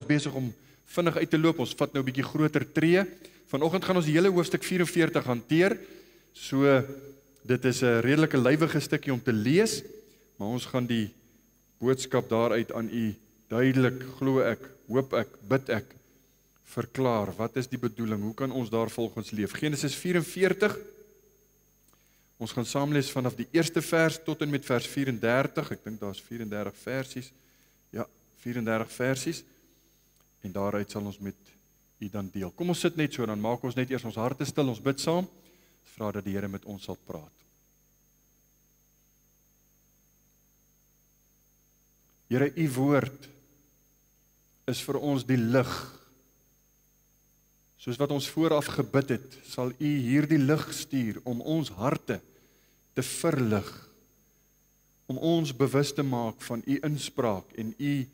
besig om vinnig uit te loop, ons vat nou 'n bietjie groter tree. Vanoggend gaan ons die hele hoofstuk 44 hanteer, so dit is 'n redelike lywige stukkie om te lees, maar ons gaan die boodskap daaruit aan u duidelik, glo ek, hoop ek, bid ek, verklaar. Wat is die bedoeling? Hoe kan ons daar volgens leef? Genesis 44, ons gaan saam lees vanaf die eerste vers tot en met vers 34, ek dink daar is 34 versies, ja, 34 versies, en daaruit sal ons met u dan deel. Kom ons sit net so, dan maak ons net eers ons harte stil, ons bid saam, vra dat die Here met ons sal praat. Here, u woord is vir ons die lig. Soos wat ons vooraf gebid het, sal u hierdie lig stuur om ons harte te verlig, om ons bewus te maak van u inspraak en u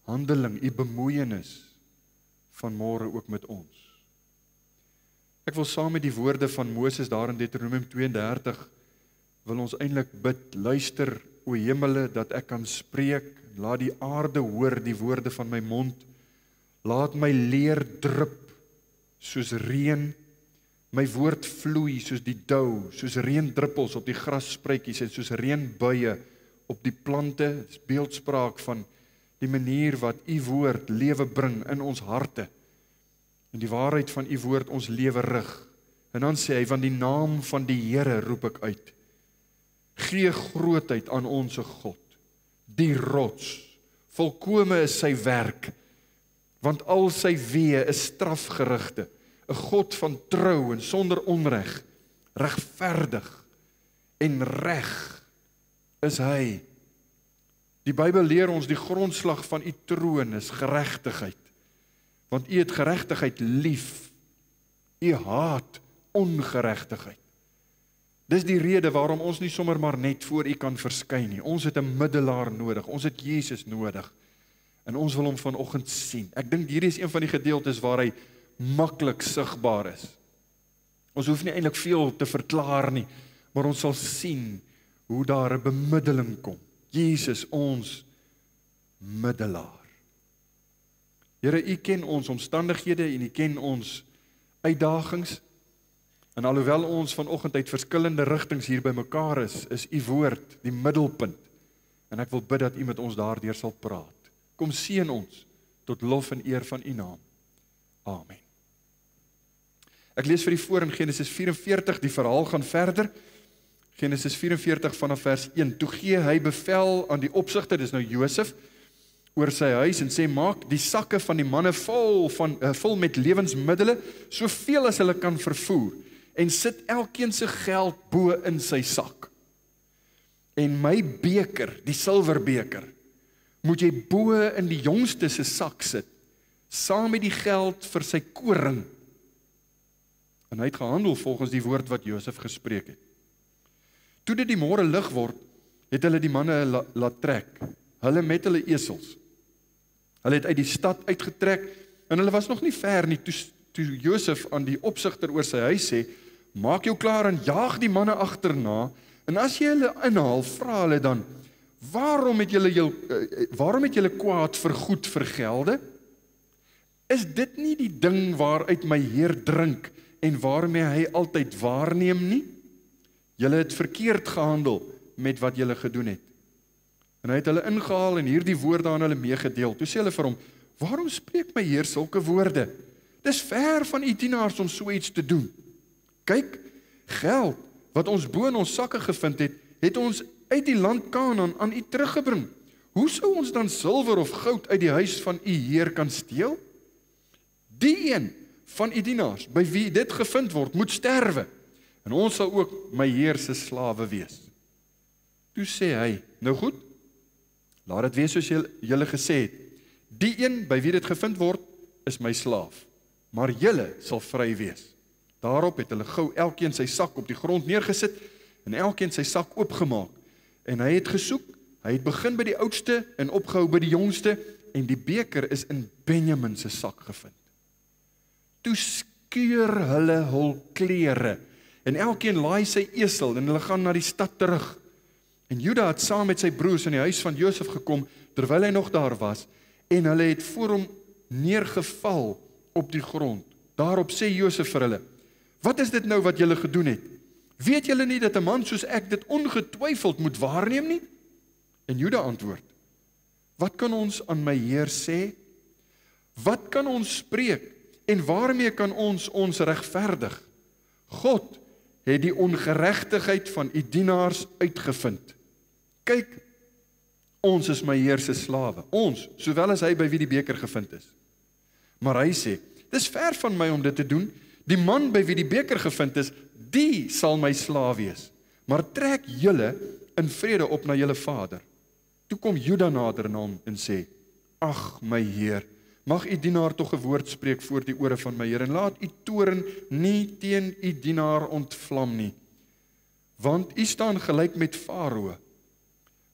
handeling, u bemoeienis van môre ook met ons. Ek wil saam met die woorde van Moses daar in Deuteronomium 32, wil ons eintlik bid, luister, o hemele, dat ek kan spreek, laat die aarde hoor die woorde van my mond, laat my leer drup soos reën, my woord vloei soos die dou, soos reendruppels op die grasspruitjies en soos reënbuie op die plante. Dit is beeldspraak van die manier wat u woord lewe bring in ons harte en die waarheid van u woord ons lewe rig. En dan sê hy, van die naam van die Here roep ek uit. Gee grootheid aan onsse God, die rots, volkome is sy werk, want al sy weë is strafgerigte, 'n God van trou en sonder onreg, regverdig en reg is hy. Die Bybel leer ons die grondslag van u troon is geregtigheid, want u het geregtigheid lief, u haat ongeregtigheid. Dis die rede waarom ons nie sommer maar net voor u kan verskyn nie. Ons het 'n middelaar nodig, ons het Jesus nodig, en ons wil hom vanoggend sien. Ek dink hierdie is een van die gedeeltes waar hy maklik sigbaar is. Ons hoef nie eintlik veel te verklaar nie, maar ons sal sien hoe daar 'n bemiddeling kom. Jesus, ons middelaar. Here, u ken ons omstandighede en u ken ons uitdagings, en alhoewel ons vanoggend uit verskillende rigtings hier by mekaar is u woord die middelpunt, en ek wil bid dat u met ons daardeur sal praat. Kom seën ons, tot lof en eer van u naam. Amen. Ek lees vir u voor in Genesis 44, die verhaal gaan verder. Genesis 44 vanaf vers 1. Toe gee hy bevel aan die opsigter, dis nou Josef, oor sy huis en sê, maak die sakke van die manne vol met lewensmiddele, soveel as hulle kan vervoer, en sit elkeen se geld bo in sy sak. En my beker, die silwerbeker, moet jy bo in die jongste se sak sit, saam met die geld vir sy koring. En hy het gehandel volgens die woord wat Josef gespreek het. Toe dit die môre lig word, het hulle die manne laat trek, hulle met hulle esels. Hulle het uit die stad uitgetrek, en hulle was nog nie ver nie, toe Josef aan die opsigter oor sy huis sê, maak jou klaar en jaag die manne agterna, en as jy hulle inhaal, vra hulle dan, waarom het julle kwaad vir goed vergelde? Is dit nie die ding waaruit my Heer drink, en waarmee hy altyd waarneem nie? Julle het verkeerd gehandel met wat julle gedoen het. En hy het hulle ingehaal en hierdie woorde aan hulle meegedeel. Toe sê hulle vir hom, waarom spreek my Heer sulke woorde? Dis ver van u dienaars om so iets te doen. Kyk, geld wat ons bo in ons sakke gevind het, het ons uit die land Kanaan aan u teruggebring. Hoe sou ons dan silwer of goud uit die huis van u Heer kan steel? Die een van u dienaars, by wie dit gevind word, moet sterwe, en ons sal ook my Heer se slawe wees. Toe sê hy, nou goed, laat dit wees soos julle gesê het, die een by wie dit gevind word, is my slaaf, maar julle sal vry wees. Daarop het hulle gou elkeen sy sak op die grond neergesit, en elkeen sy sak oopgemaak, en hy het gesoek, hy het begin by die oudste, en opgehou by die jongste, en die beker is in Benjamin se sak gevind. Toe skeur hulle hul klere, en elkeen laai sy esel, en hulle gaan na die stad terug. En Juda het saam met sy broers in die huis van Josef gekom, terwyl hy nog daar was, en hulle het voor hom neergeval op die grond. Daarop sê Josef vir hulle, wat is dit nou wat julle gedoen het? Weet julle nie dat 'n man soos ek dit ongetwyfeld moet waarneem nie? En Juda antwoord, wat kan ons aan my Heer sê? Wat kan ons spreek en waarmee kan ons ons regverdig? God het die ongeregtigheid van u dienaars uitgevind. Kyk, ons is my Heer se slawe, ons, sowel as hy by wie die beker gevind is. Maar hy sê, dis ver van my om dit te doen, die man by wie die beker gevind is, die sal my slaaf wees, maar trek julle in vrede op na julle vader. Toe kom Juda nader na hom en sê, ag my Heer, mag u dienaar tog 'n woord spreek voor die ore van my Heer, en laat u toorn nie teen u dienaar ontvlam nie, want u staan gelyk met Farao.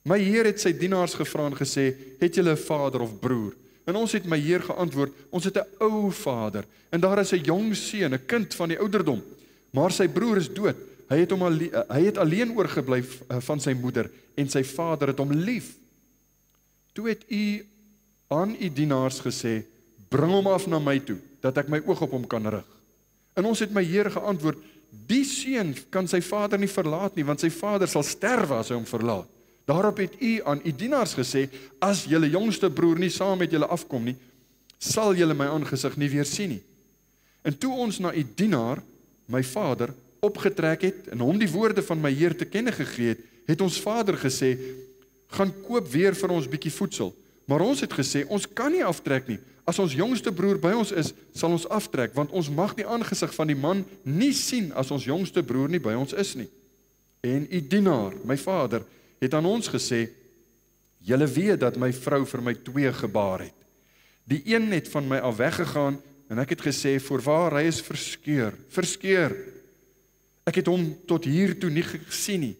My Heer het sy dienaars gevra en gesê, het julle 'n vader of broer? En ons het my Heer geantwoord, ons het 'n ou vader, en daar is 'n jong seun, 'n kind van die ouderdom, maar sy broer is dood. Hy het alleen oorgebly van sy moeder, en sy vader het hom lief. Toe het u aan u dienaars gesê, bring hom af na my toe, dat ek my oog op hom kan rig. En ons het my Heer geantwoord, die seun kan sy vader nie verlaat nie, want sy vader sal sterwe as hy hom verlaat. Daarop het u aan u dienaars gesê, as julle jongste broer nie saam met julle afkom nie, sal julle my aangesig nie weer sien nie. En toe ons na u dienaar, my vader, opgetrek het, en hom die woorde van my Heer te kenne gegee het, het ons vader gesê, gaan koop weer vir ons bietjie voedsel. Maar ons het gesê, ons kan nie aftrek nie. As ons jongste broer by ons is, sal ons aftrek, want ons mag die aangesig van die man nie sien, as ons jongste broer nie by ons is nie. En u dienaar, my vader, het aan ons gesê, julle weet dat my vrou vir my 2 gebaar het. Die een het van my af weggegaan, en ek het gesê, voorwaar, hy is verskeur. Ek het hom tot hier toe nie gesien nie.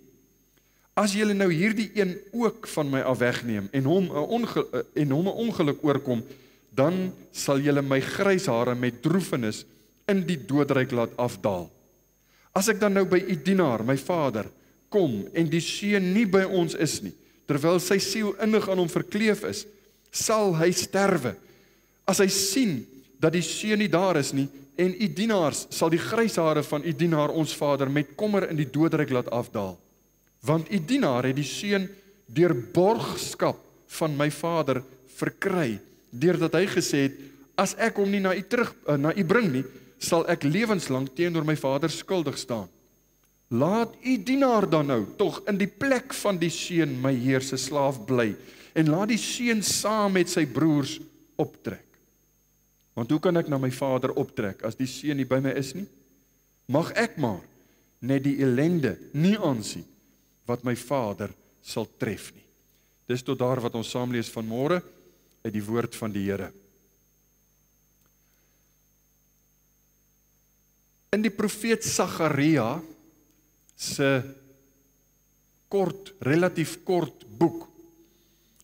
As julle nou hierdie een ook van my af wegneem, en hom 'n ongeluk oorkom, dan sal julle my grys hare met droefenis in die doodryk laat afdaal. As ek dan nou by u dienaar, my vader, kom, en die seun nie by ons is nie, terwyl sy siel innig aan hom verkleef is, sal hy sterwe. As hy sien dat die seun nie daar is nie, en u dienaars sal die grys hare van u dienaar ons vader met kommer in die doodryk laat afdaal. Want u dienaar het die seun deur borgskap van my vader verkry, deurdat hy gesê het, as ek hom nie na u bring nie, sal ek lewenslang teenoor my vader skuldig staan. Laat u dienaar dan nou tog in die plek van die seun my Heer se slaaf bly, en laat die seun saam met sy broers optrek. Want hoe kan ek na my vader optrek, as die seun nie by my is nie? Mag ek maar net die ellende nie aansien, wat my vader sal tref nie. Dis tot daar wat ons saam lees vanmôre uit die woord van die Here. In die profeet Sagaria se relatief kort boek,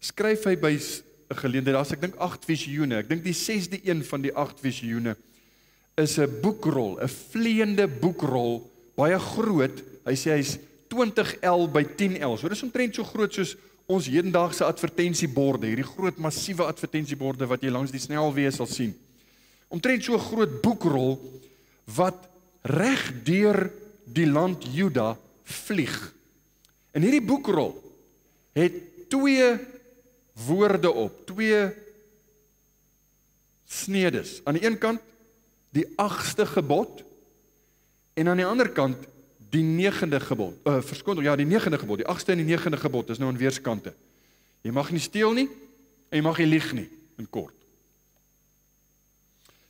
skryf hy by 'n geleentheid, daar's ek dink 8 visioene, ek dink die 6de een van die 8 visioene, is 'n boekrol, 'n vleiende boekrol, baie groot, hy sê hy's 20L by 10L, so dis omtrent so groot soos ons hedendaagse advertensieborde, hierdie groot massiewe advertensieborde wat jy langs die snelweë sal sien. Omtrent so 'n groot boekrol wat reg deur die land Juda vlieg. En hierdie boekrol het 2 woorde op, 2 snedes. Aan die een kant die 8ste gebod en aan die ander kant die 9de gebod. Die 9de gebod, die 8ste en die 9de gebod is nou aan weerskante. Jy mag nie steel nie en jy mag nie lieg nie, in kort.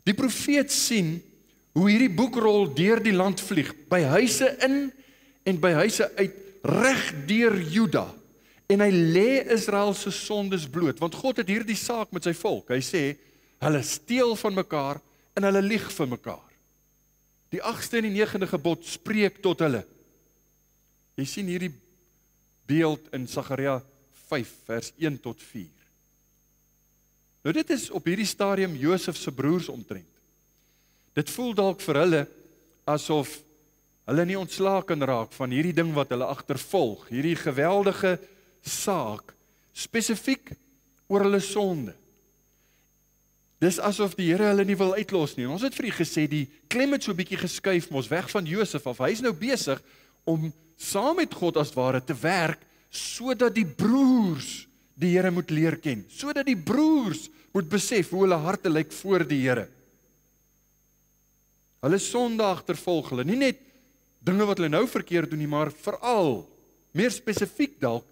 Die profeet sien hoe hierdie boekrol deur die land vlieg, by huise in en by huise uit, reg deur Juda. En hy lê Israel se sondes bloot, want God het hierdie saak met sy volk. Hy sê, hulle steel van mekaar en hulle lieg vir mekaar. Die 8ste en die 9de gebod spreek tot hulle. Jy sien hierdie beeld in Sagaria 5 vers 1 tot 4. Nou dit is op hierdie stadium Josef se broers omtrent. Dit voel dalk vir hulle asof hulle nie ontslae kan raak van hierdie ding wat hulle agtervolg, hierdie geweldige saak, spesifiek oor hulle sonde. Dis asof die Here hulle nie wil uitlos nie. Ons het vir u gesê, die klem het so 'n bietjie geskuif, mos weg van Josef af. Hy is nou besig om saam met God as ware te werk, sodat die broers die Here moet leer ken, sodat die broers moet besef hoe hulle harte lyk voor die Here. Hulle sonde agtervolg hulle, nie net dinge wat hulle nou verkeerd doen nie, maar veral, meer spesifiek dalk,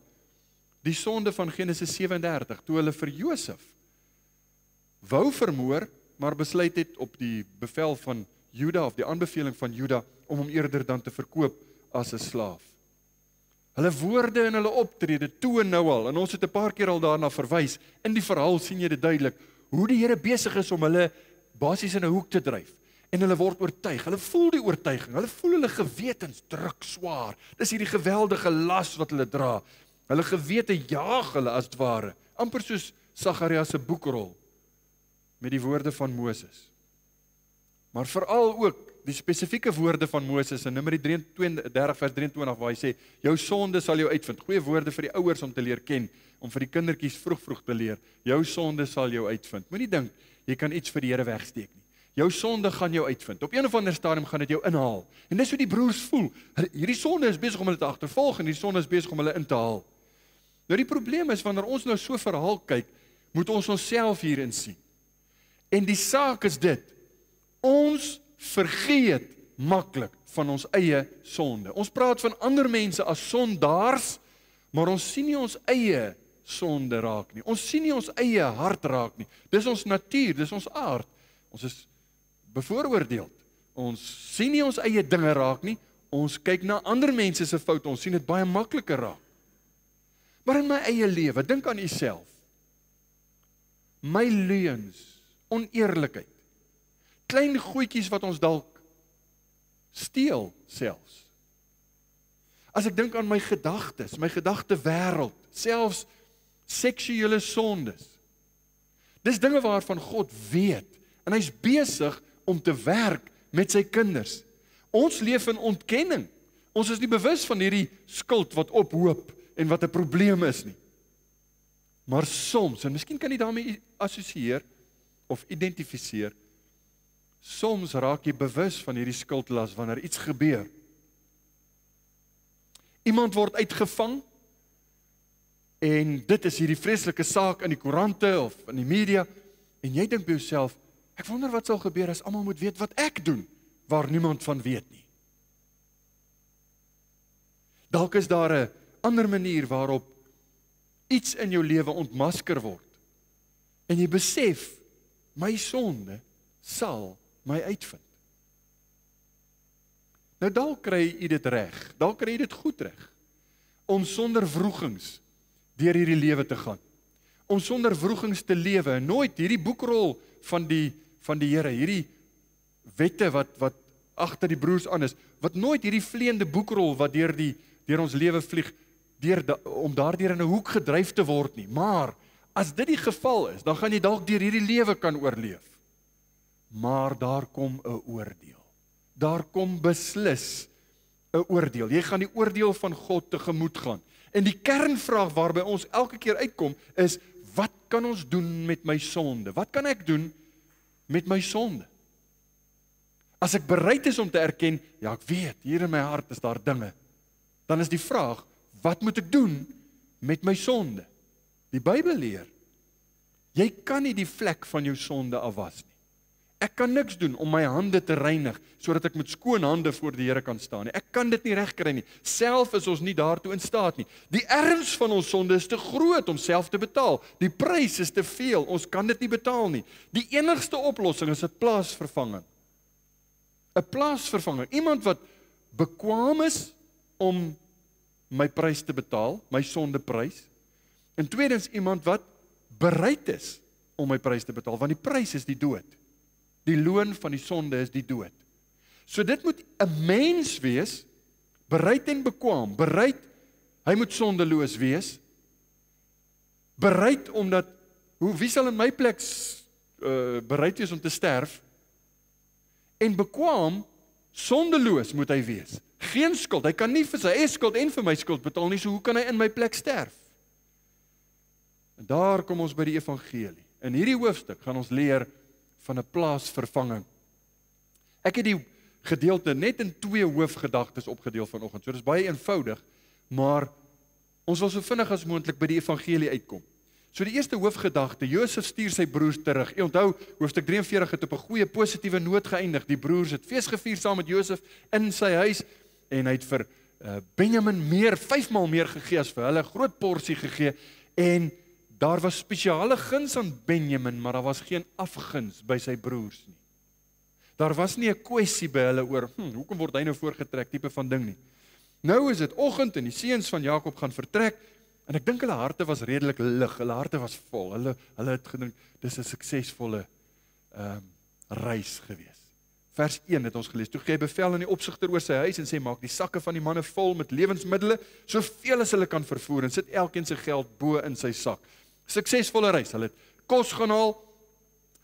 die sonde van Genesis 37, toe hulle vir Josef wou vermoor, maar besluit het op die bevel van Juda, of die aanbeveling van Juda, om hom eerder dan te verkoop as 'n slaaf. Hulle woorde en hulle optrede toon nou al, en ons het 'n paar keer al daarna verwys, in die verhaal sien jy dit duidelik, hoe die Here besig is om hulle basies in 'n hoek te dryf, en hulle word oortuig, hulle voel die oortuiging, hulle voel hulle gewetens druk swaar, dis hierdie geweldige las wat hulle dra, hulle gewete jaag hulle as het ware, amper soos Sagarias se boekrol, met die woorde van Moses. Maar veral ook die spesifieke woorde van Moses in Numeri 32 vers 23 waar hy sê, jou sonde sal jou uitvind. Goeie woorde vir die ouers om te leer ken, om vir die kindertjies vroeg te leer. Jou sonde sal jou uitvind. Moenie dink jy kan iets vir die Here wegsteek nie. Jou sonde gaan jou uitvind. Op een of ander stadium gaan dit jou inhaal. En dis hoe die broers voel. Hierdie sonde is besig om hulle te agtervolg en hierdie sonde is besig om hulle in te haal. Nou die probleem is wanneer ons nou so verhaal kyk, moet ons onsself hierin sien. En die saak is dit, ons vergeet maklik van ons eie sonde. Ons praat van ander mense as sondaars, maar ons sien nie ons eie sonde raak nie. Ons sien nie ons eie hart raak nie. Dis ons natuur, dis ons aard. Ons is bevooroordeeld. Ons sien nie ons eie dinge raak nie. Ons kyk na ander mense se foute. Ons sien dit baie makliker raak. Maar in my eie lewe, dink aan jouself. My leuns, oneerlikheid, klein goedjies wat ons dalk steel selfs. As ek dink aan my gedagtes, my gedagtewêreld, selfs seksuele sondes. Dis dinge waarvan God weet en hy's besig om te werk met sy kinders. Ons leef in ontkenning. Ons is nie bewus van hierdie skuld wat ophoop en wat 'n probleem is nie. Maar soms, en miskien kan jy daarmee assosieer of identifiseer, soms raak jy bewus van hierdie skuldlas wanneer iets gebeur. Iemand word uitgevang en dit is hierdie vreeslike saak in die koerante of in die media en jy dink by jouself, ek wonder wat sal gebeur as almal moet weet wat ek doen waar niemand van weet nie. Dalk is daar 'n ander manier waarop iets in jou lewe ontmasker word en jy besef, my sonde sal my uitvind. Nou dalk kry jy dit reg, dalk kry jy dit goed reg, om sonder wrogings deur hierdie lewe te gaan, om sonder wrogings te lewe, en nooit hierdie boekrol van die Here, hierdie wette wat agter die broers aan is, wat nooit hierdie vleiende boekrol wat deur ons lewe vlieg, om daardeur in 'n hoek gedryf te word nie, maar as dit die geval is, dan gaan jy dalk deur hierdie lewe kan oorleef. Maar daar kom 'n oordeel. Daar kom beslis 'n oordeel. Jy gaan die oordeel van God tegemoet gaan. En die kernvraag waarby ons elke keer uitkom is, wat kan ons doen met my sonde? Wat kan ek doen met my sonde? As ek bereid is om te erken, ja ek weet, hier in my hart is daar dinge, dan is die vraag, wat moet ek doen met my sonde? Die Bybel leer, jy kan nie die vlek van jou sonde afwas nie. Ek kan niks doen om my hande te reinig, sodat ek met skoon hande voor die Here kan staan nie. Ek kan dit nie regkry nie. Self is ons nie daartoe in staat nie. Die erns van ons sonde is te groot om self te betaal. Die prys is te veel, ons kan dit nie betaal nie. Die enigste oplossing is 'n plaasvervanging. 'n Plaasvervanging, iemand wat bekwaam is om my prys te betaal, my sondeprys. En tweedens iemand wat bereid is om my prys te betaal, want die prys is die dood. Die loon van die sonde is die dood. So dit moet 'n mens wees, bereid en bekwaam, bereid, hy moet sondeloos wees, bereid omdat, wie sal in my plek bereid wees om te sterf, en bekwaam, sondeloos moet hy wees. Geen skuld, hy kan nie vir sy eie skuld en vir my skuld betaal nie, so hoe kan hy in my plek sterf? En daar kom ons by die evangelie. In hierdie hoofstuk gaan ons leer van 'n plaasvervanging. Ek het die gedeelte net in 2 hoofgedagtes opgedeel vanoggend. So dis baie eenvoudig, maar ons wil so vinnig as moontlik by die evangelie uitkom. So die eerste hoofgedagte, Josef stuur sy broers terug. Jy onthou, hoofstuk 43 het op 'n goeie positiewe noot geëindig. Die broers het fees gevier saam met Josef in sy huis en hy het vir Benjamin 5 maal meer gegee as vir hulle, groot porsie gegee, en daar was spesiale guns aan Benjamin, maar daar was geen afguns by sy broers nie. Daar was nie 'n kwessie by hulle oor, hoekom word hy nou voorgetrek, tipe van ding nie. Nou is dit oggend en die seuns van Jakob gaan vertrek, en ek dink hulle harte was redelik lig, hulle harte was vol, hulle het gedink, dis 'n suksesvolle reis gewees. Vers 1 het ons gelees, toe gee hy bevel aan die opsigter oor sy huis en sê, maak die sakke van die manne vol met lewensmiddele, soveel as hulle kan vervoer, en sit elkeen sy geld bo in sy sak. Suksesvolle reis, hulle het kos gaan haal,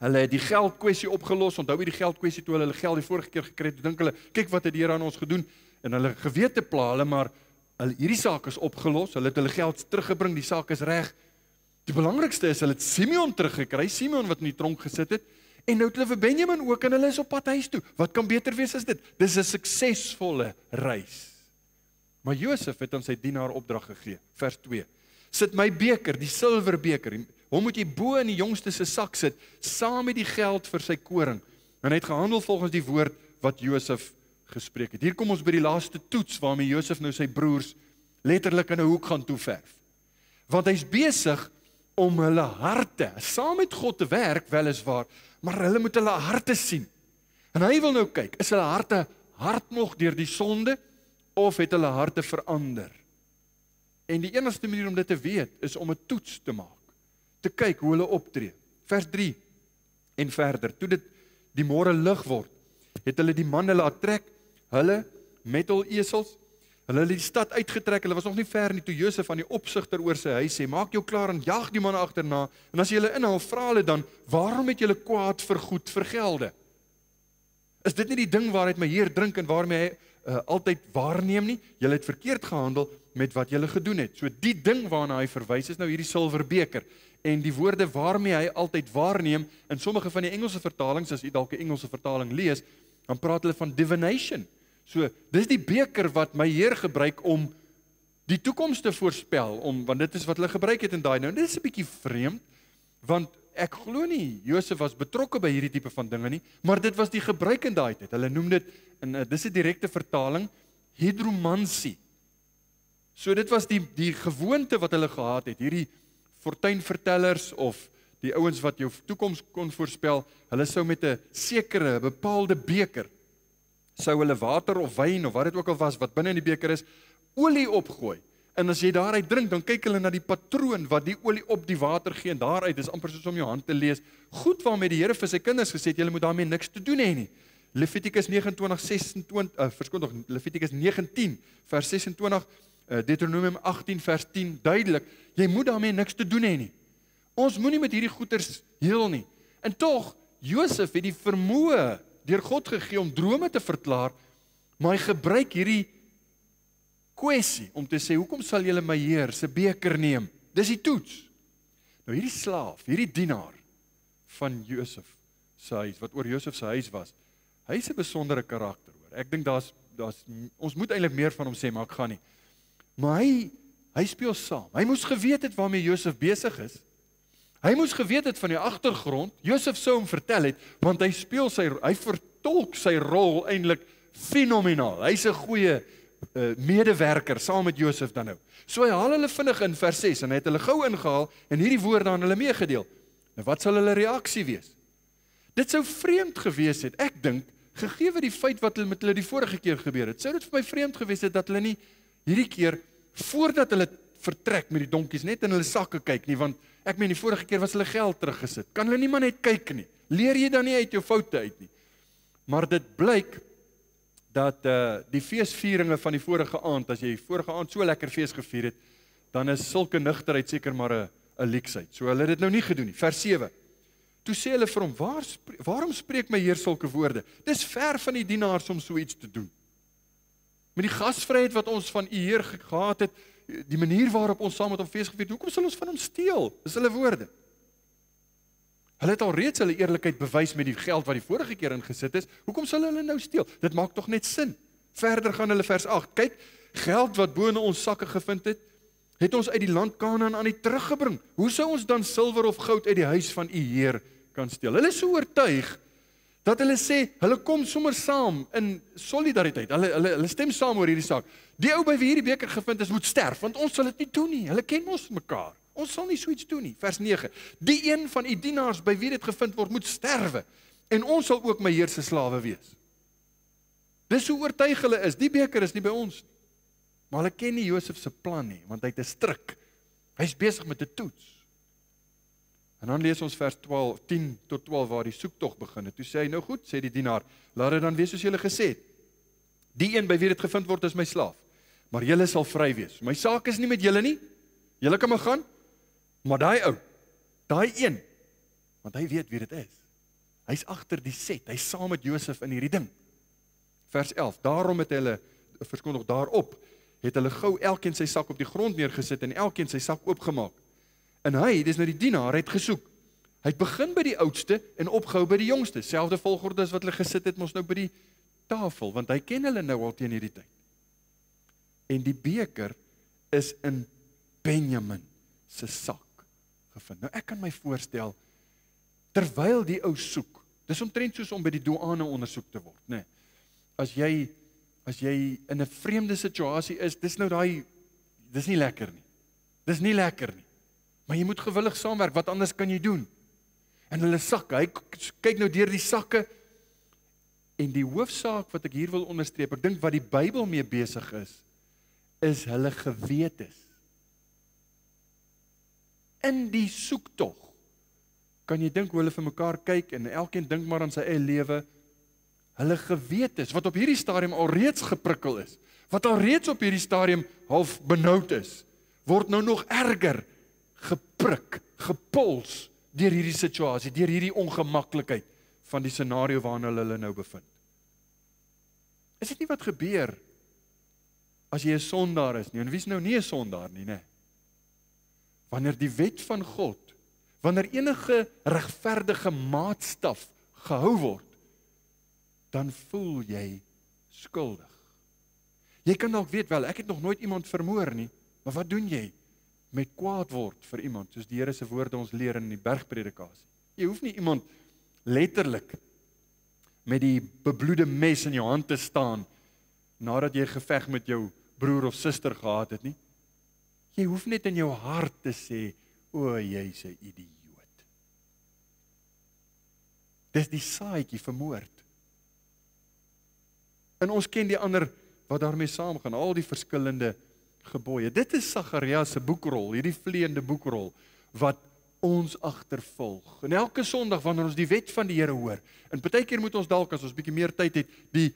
hulle het die geldkwessie opgelos, onthou jy die geldkwessie toe hulle geld die vorige keer gekry het, dink hulle, kyk wat het die Here aan ons gedoen, en hulle gewete pla hulle, maar hierdie saak is opgelos, hulle het hulle geld teruggebring, die saak is reg. Die belangrikste is, hulle het Simeon teruggekry, Simeon wat in die tronk gesit het, en nou het hulle vir Benjamin ook, en hulle is op pad huis toe. Wat kan beter wees as dit? Dis 'n suksesvolle reis. Maar Josef het aan sy dienaar opdrag gegee, vers 2. Sit my beker, die silwerbeker, hom moet jy bo in die jongste se sak sit, saam met die geld vir sy koring. En hy het gehandel volgens die woord wat Josef gespreek het. Hier kom ons by die laaste toets, waarmee Josef nou sy broers letterlik in 'n hoek gaan toeverf. Want hy's besig om hulle harte, saam met God te werk, weliswaar, maar hulle moet hulle harte sien. En hy wil nou kyk, is hulle harte hard nog deur die sonde, of het hulle harte verander? En die enigste manier om dit te weet, is om 'n toets te maak, te kyk hoe hulle optree. Vers 3 en verder, toe dit die môre lig word, het hulle die manne laat trek, hulle met hul esels, hulle het die stad uitgetrek, hulle was nog nie ver nie, toe Josef aan die opsigter oor sy huis sê, maak jou klaar en jaag die manne agterna, en as jy hulle inhaal, vra hulle dan, waarom het julle kwaad vir goed vergelde? Is dit nie die ding waaruit my Heer drink en waarmee hy altyd waarneem nie? Julle het verkeerd gehandel met wat julle gedoen het. So die ding waarna hy verwys is nou hierdie silwerbeker, en die woorde waarmee hy altyd waarneem, in sommige van die Engelse vertalings, as jy dalk 'n Engelse vertaling lees, dan praat hulle van divination. So, dis die beker wat my Heer gebruik om die toekoms te voorspel, want dit is wat hulle gebruik het in daai nou. Dit is 'n bietjie vreemd, want ek glo nie Josef was betrokke by hierdie tipe van dinge nie, maar dit was die gebruik in daai tyd. Hulle noem dit, en dis 'n direkte vertaling, hidromansie. So dit was die gewoonte wat hulle gehad het, hierdie fortuinvertellers of die ouens wat jou toekoms kon voorspel, hulle sou met 'n sekere, bepaalde beker, sou hulle water of wyn of wat dit ook al was, wat binne in die beker is, olie opgooi. En as jy daaruit drink, dan kyk hulle na die patroon wat die olie op die water gee, en daaruit is amper soos om jou hand te lees, goed waarmee die Here vir sy kinders gesê het, julle moet daarmee niks te doen hê nie. Levitikus 19 vers 26, Deuteronomium 18 vers 10, duidelik, jy moet daarmee niks te doen hê nie. Ons moenie met hierdie goeters heel nie. En tog, Josef het die vermoë deur God gegee om drome te verklaar, maar hy gebruik hierdie kwessie om te sê, hoekom sal julle my Heer se beker neem? Dis die toets. Nou hierdie slaaf, hierdie dienaar van Josef se huis, wat oor Josef se huis was, hy is 'n besondere karakter hoor. Ek dink ons moet eintlik meer van hom sê, maar ek gaan nie. Maar hy speel saam. Hy moes geweet het waarmee Josef besig is. Hy moes geweet het van die agtergrond. Josef sou hom vertel het, want hy vertolk sy rol eintlik fenomenaal. Hy's 'n goeie medewerker saam met Josef dan nou. So hy haal hulle vinnig in vers 6 en hy het hulle gou ingehaal en hierdie woorde aan hulle meegedeel. Nou wat sal hulle reaksie wees? Dit sou vreemd gewees het, ek dink, gegee die feit wat met hulle die vorige keer gebeur het, sou dit vir my vreemd gewees het dat hulle nie hierdie keer, voordat hulle vertrek met die donkies, net in hulle sakke kyk nie, want ek meen die vorige keer was hulle geld teruggesit. Kan hulle nie maar net kyk nie? Leer jy dan nie uit jou foute uit nie? Maar dit blyk dat die feesvieringe van die vorige aand, as jy vorige aand so lekker fees gevier het, dan is sulke nugterheid seker maar 'n leksheid. So hulle het dit nou nie gedoen nie. Vers 7. Toe sê hulle vir hom, waarom spreek my Heer sulke woorde? Dis ver van die dienaars om so iets te doen. Met die gasvryheid wat ons van u Heer gehad het, die manier waarop ons saam met hom fees gevier het, hoekom sal ons van hom steel? Dis hulle woorde. Hulle het al reeds hulle eerlikheid bewys met die geld wat die vorige keer ingesit is. Hoekom sal hulle nou steel? Dit maak tog net sin. Verder gaan hulle vers 8. Kyk, geld wat bo in ons sakke gevind het, het ons uit die land Kanaan aan U teruggebring. Hoe sou ons dan silwer of goud uit die huis van U Heer kan steel? Hulle is so oortuig dat hulle sê, hulle kom sommer saam in solidariteit. Hulle stem saam oor hierdie saak. Die ou by wie hierdie beker gevind is, moet sterf, want ons sal dit nie doen nie. Hulle ken ons mekaar. Ons sal nie so iets doen nie. Vers 9. Die een van U dienaars by wie dit gevind word, moet sterwe, en ons sal ook my Heer se slawe wees. Dis hoe oortuig hulle is. Die beker is nie by ons nie. Maar hulle ken nie Josef se plan nie, want hy het 'n stryk. Hy's besig met 'n toets. En dan lees ons vers 10 tot 12 waar die soektog begin het. Toe sê hy, nou goed, sê die dienaar, laat dit dan wees soos julle gesê het. Die een by wie dit gevind word is my slaaf, maar julle sal vry wees. My saak is nie met julle nie. Julle kan maar gaan, maar daai ou, daai een, want hy weet wie dit is. Hy's agter die set, hy's saam met Josef in hierdie ding. Vers 11, daarom het hulle, verkondig daarop, het hulle gou elkeen sy sak op die grond neergesit en elkeen sy sak oopgemaak. En hy, dis nou die dienaar, het gesoek. Hy het begin by die oudste en opgehou by die jongste. Selfde volgorde as wat hulle gesit het, mos nou by die tafel, want hy ken hulle nou al teen hierdie tyd. En die beker is in Benjamin se sak gevind. Nou ek kan my voorstel, terwyl die ou soek, dis omtrent soos om by die douane ondersoek te word, né? As jy in 'n vreemde situasie is, dis nie lekker nie. Dis nie lekker nie. Maar jy moet gewillig saamwerk, wat anders kan jy doen? En hulle sakke, hy kyk nou deur die sakke, en die hoofsaak wat ek hier wil onderstreep, ek dink wat die Bybel mee besig is hulle gewetes. In die soektog, kan jy dink hoe hulle vir mekaar kyk, en elkeen dink maar aan sy eie lewe, hulle gewetes, wat op hierdie stadium al reeds geprikkel is, wat al reeds op hierdie stadium half benoud is, word nou nog erger geprik, gepols deur hierdie situasie, deur hierdie ongemaklikheid van die scenario waarna hulle nou bevind. Is dit nie wat gebeur as jy 'n sondaar is nie, en wie is nou nie 'n sondaar nie, né? Wanneer die wet van God, wanneer enige regverdige maatstaf gehou word, dan voel jy skuldig. Jy kan dalk weet, wel, ek het nog nooit iemand vermoor nie, maar wat doen jy met kwaad word vir iemand, soos die Here se woorde ons leer in die bergpredikasie? Jy hoef nie iemand letterlik met die bebloede mes in jou hand te staan, nadat jy geveg met jou broer of suster gehad het nie. Jy hoef net in jou hart te sê, o, jy's 'n idioot. Dis die saadjie vermoord. En ons ken die ander wat daarmee saamgaan, al die verskillende gebooie. Dit is Sagaria se boekrol, hierdie vleiende boekrol, wat ons agtervolg. En elke Sondag wanneer ons die wet van die Here hoor, en partykeer moet ons dalk, as ons bietjie meer tyd het, die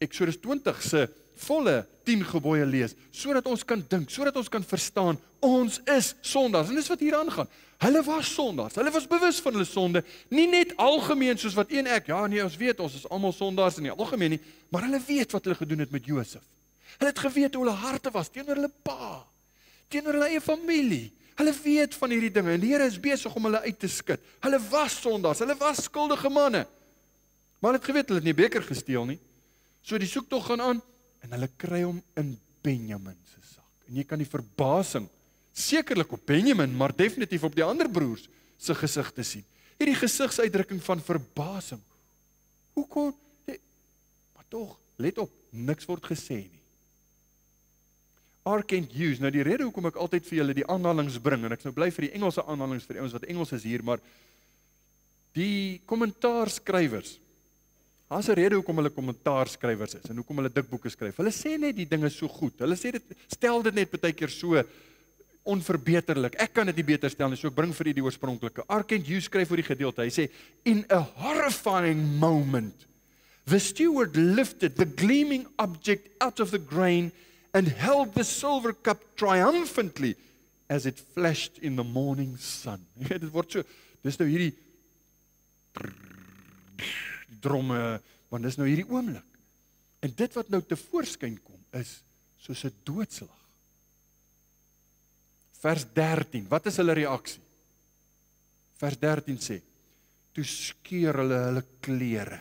Eksodus 20 se volle 10 gebooie lees, sodat ons kan dink, sodat ons kan verstaan, ons is sondaars, en dis wat hier aangaan. Hulle was sondaars, hulle was bewus van hulle sonde, nie net algemeen soos wat een ek, ja nee, ons weet, ons is almal sondaars in die algemeen nie, maar hulle weet wat hulle gedoen het met Josef. Hulle het geweet hoe hulle harte was, teenoor hulle pa, teenoor hulle eie familie. Hulle weet van hierdie dinge, en die Here is besig om hulle uit te skud. Hulle was sondaars, hulle was skuldige manne. Maar hulle het geweet, hulle het nie beker gesteel nie. So die soektog gaan aan, en hulle kry hom in Benjamin se sak. En jy kan die verbasing, sekerlik op Benjamin, maar definitief op die ander broers se gesigte sien. Hierdie gesigsuitdrukking van verbasing. Hoe kon, maar tog, let op, niks word gesê nie. Can't use, nou die rede hoekom ek altyd vir julle die aanhalings bring, en ek nou bly vir die Engelse aanhalings vir die ouens wat Engels is hier, maar die kommentaarskrywers, daar is 'n rede hoekom hulle kommentaarskrywers is, en hoekom hulle dik boeke skryf. Hulle sê net die dinge so goed, hulle sê dit, stel dit net baie keer so onverbeterlik, ek kan dit nie beter stel nie, so ek bring vir u die oorspronklike. Can't use skryf oor die gedeelte, hy sê, in a horrifying moment, the steward lifted the gleaming object out of the grain, and held the silver cup triumphantly as it flashed in the morning sun. Dit word so, dis nou hierdie dromme, want dis nou hierdie oomblik. En dit wat nou tevoorskyn kom, is soos 'n doodslag. Vers 13, wat is hulle reaksie? Vers 13 sê, toe skeur hulle klere.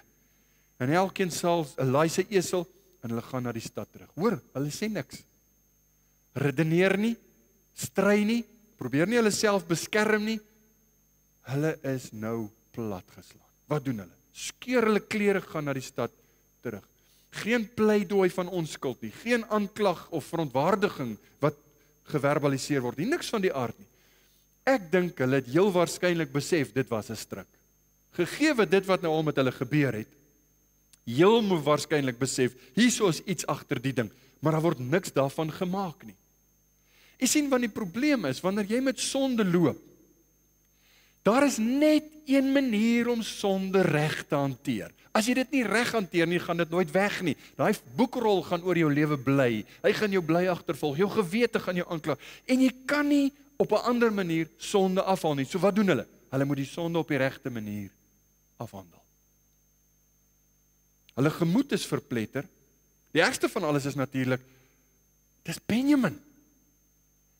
En elkeen sal 'n laai sy esel en hulle gaan na die stad terug. Hoor, hulle sê niks. Redeneer nie, stry nie, probeer nie hulle self beskerm nie. Hulle is nou platgeslaan. Wat doen hulle? Skeur hulle klere, gaan na die stad terug. Geen pleidooi van onskuld nie, geen aanklag of verontwaardiging wat geverbaliseer word nie, niks van die aard nie. Ek dink hulle het heel waarskynlik besef dit was 'n stryk. Gegeewe dit wat nou al met hulle gebeur het, heel waarskynlik besef, hierso is iets agter die ding, maar daar word niks daarvan gemaak nie. Jy sien, want die probleem is, wanneer jy met sonde loop, daar is net een manier om sonde reg te hanteer. As jy dit nie reg hanteer nie, gaan dit nooit weg nie. Daai boekrol gaan oor jou lewe bly. Hy gaan jou bly agtervolg. Jou gewete gaan jou aankla. En jy kan nie op 'n ander manier sonde afhaal nie. So wat doen hulle? Hulle moet die sonde op die regte manier afhandel. Hulle gemoed is verpletter. Die ergste van alles is natuurlik, dis Benjamin.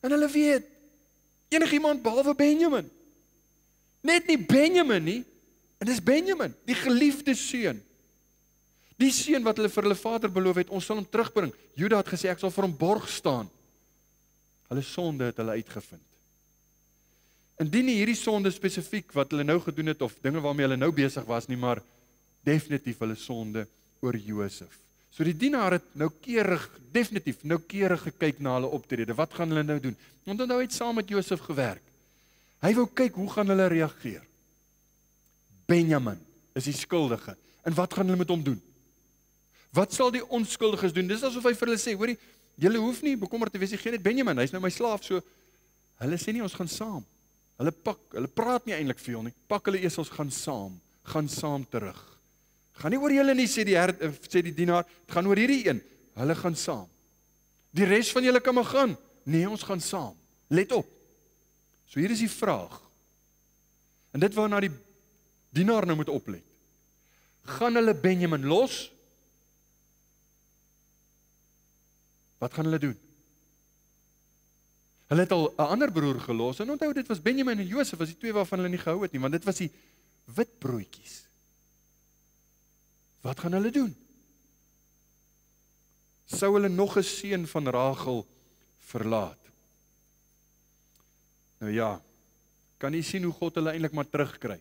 En hulle weet, enigiemand behalwe Benjamin. Net nie Benjamin nie, en dis Benjamin, die geliefde seun. Die seun wat hulle vir hulle vader beloof het, ons sal hom terugbring. Juda het gesê, ek sal vir hom borg staan. Hulle sonde het hulle uitgevind. Indien nie hierdie sonde spesifiek wat hulle nou gedoen het, of dinge waarmee hulle nou besig was nie, maar definitief hulle sonde oor Josef. So die dienaar het definitief noukeurig gekyk na hulle optrede. Wat gaan hulle nou doen? Want onthou, hy het saam met Josef gewerk. Hy wou kyk, hoe gaan hulle reageer? Benjamin is die skuldige. En wat gaan hulle met hom doen? Wat sal die onskuldiges doen? Dis asof hy vir hulle sê, hoorie, julle hoef nie bekommerd te wees, jy gee net Benjamin, hy's nou my slaaf, so, hulle sê nie, ons gaan saam. Hulle praat nie eintlik veel nie, pak hulle esels, gaan saam terug. Gaan nie oor julle nie, sê die dienaar, het gaan oor hierdie een, hulle gaan saam. Die res van julle kan maar gaan, nee, ons gaan saam, let op. So hier is die vraag, en dit waarna die dienaar nou moet oplet. Gaan hulle Benjamin los? Wat gaan hulle doen? Hulle het al 'n ander broer gelos, en onthou, dit was Benjamin en Josef, was die twee waarvan hulle nie gehou het nie, want dit was die wit broodjies. Wat gaan hulle doen? Sou hulle nog 'n seun van Rachel verlaat? Nou ja, kan jy sien hoe God hulle eintlik maar terugkry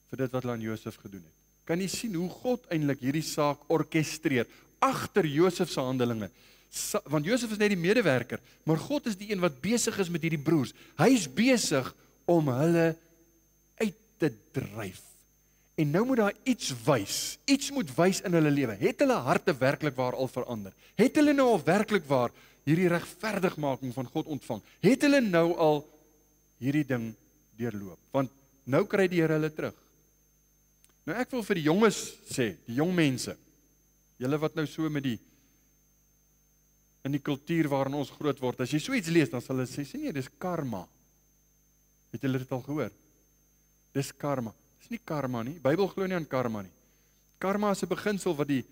vir dit wat hulle aan Josef gedoen het? Kan jy sien hoe God eintlik hierdie saak orkestreer agter Josef se handelinge? Want Josef is net die medewerker, maar God is die een wat besig is met hierdie broers. Hy is besig om hulle uit te dryf. En nou moet daar iets moet wys in hulle lewe. Het hulle harte werklik waar al verander? Het hulle nou al werklik waar hierdie regverdigmaking van God ontvang? Het hulle nou al hierdie ding deurloop? Want nou kry die Here hulle terug. Nou ek wil vir die jonges sê, die jong mense, julle wat nou so met in die kultuur waarin ons groot word, as jy so iets lees, dan sal hulle sê, nee, dis karma. Het julle dit al gehoor? Dis karma. Dis nie karma nie. Die Bybel glo nie aan karma nie. Karma is 'n beginsel wat die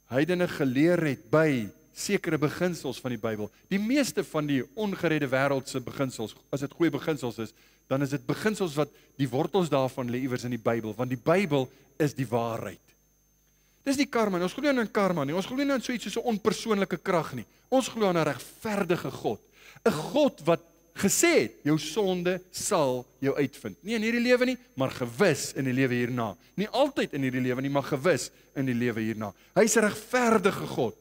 heidene geleer het by sekere beginsels van die Bybel. Die meeste van die ongeredde wêreldse beginsels, as dit goeie beginsels is, dan is dit beginsels wat die wortels daarvan lê iewers in die Bybel, want die Bybel is die waarheid. Dis nie karma nie, ons glo nie aan karma nie, ons glo nie aan so iets soos 'n onpersoonlike krag nie. Ons glo aan 'n regverdige God. 'n God wat gesê het, jou sonde sal jou uitvind. Nie in hierdie lewe nie, maar gewis in die lewe hierna. Nie altyd in hierdie lewe nie, maar gewis in die lewe hierna. Hy is 'n regverdige God.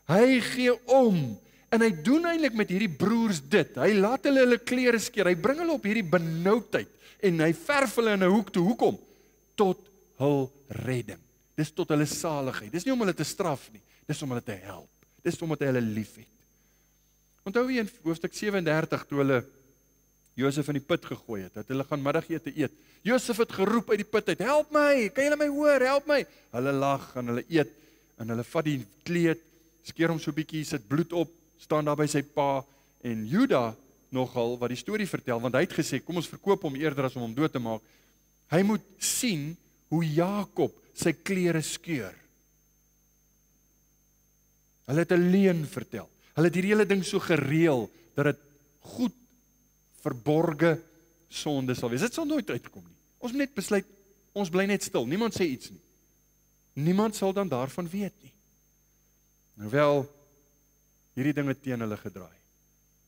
Hy gee om, en hy doen eintlik met hierdie broers dit. Hy laat hulle klere skeur, hy bring hulle op hierdie benoudheid, en hy verf hulle in 'n hoek toe. Hoekom? Tot hul redding. Dis tot hulle saligheid. Dis nie om hulle te straf nie, dis om hulle te help. Dis omdat hy hulle lief het. Onthou jy in hoofstuk 37, toe hulle Josef in die put gegooi het, dat hulle gaan middagete eet. Josef het geroep uit die put uit, help my, kan julle my hoor, help my. Hulle lag en hulle eet, en hulle vat die kleed, skeer hom so bietjie, sit bloed op, staan daar by sy pa, en Juda nogal, wat die storie vertel, want hy het gesê, kom ons verkoop hom eerder as om hom dood te maak. Hy moet sien hoe Jakob sy klere skeur. Hulle het 'n leuen vertel. Hulle het hierdie hele ding so gereël, dat dit goed verborge sonde sal wees. Dit sal nooit uitkom nie. Ons moet net besluit, Ons bly net stil, niemand sê iets nie. Niemand sal dan daarvan weet nie. Hoewel, hierdie dinge teen hulle gedraai.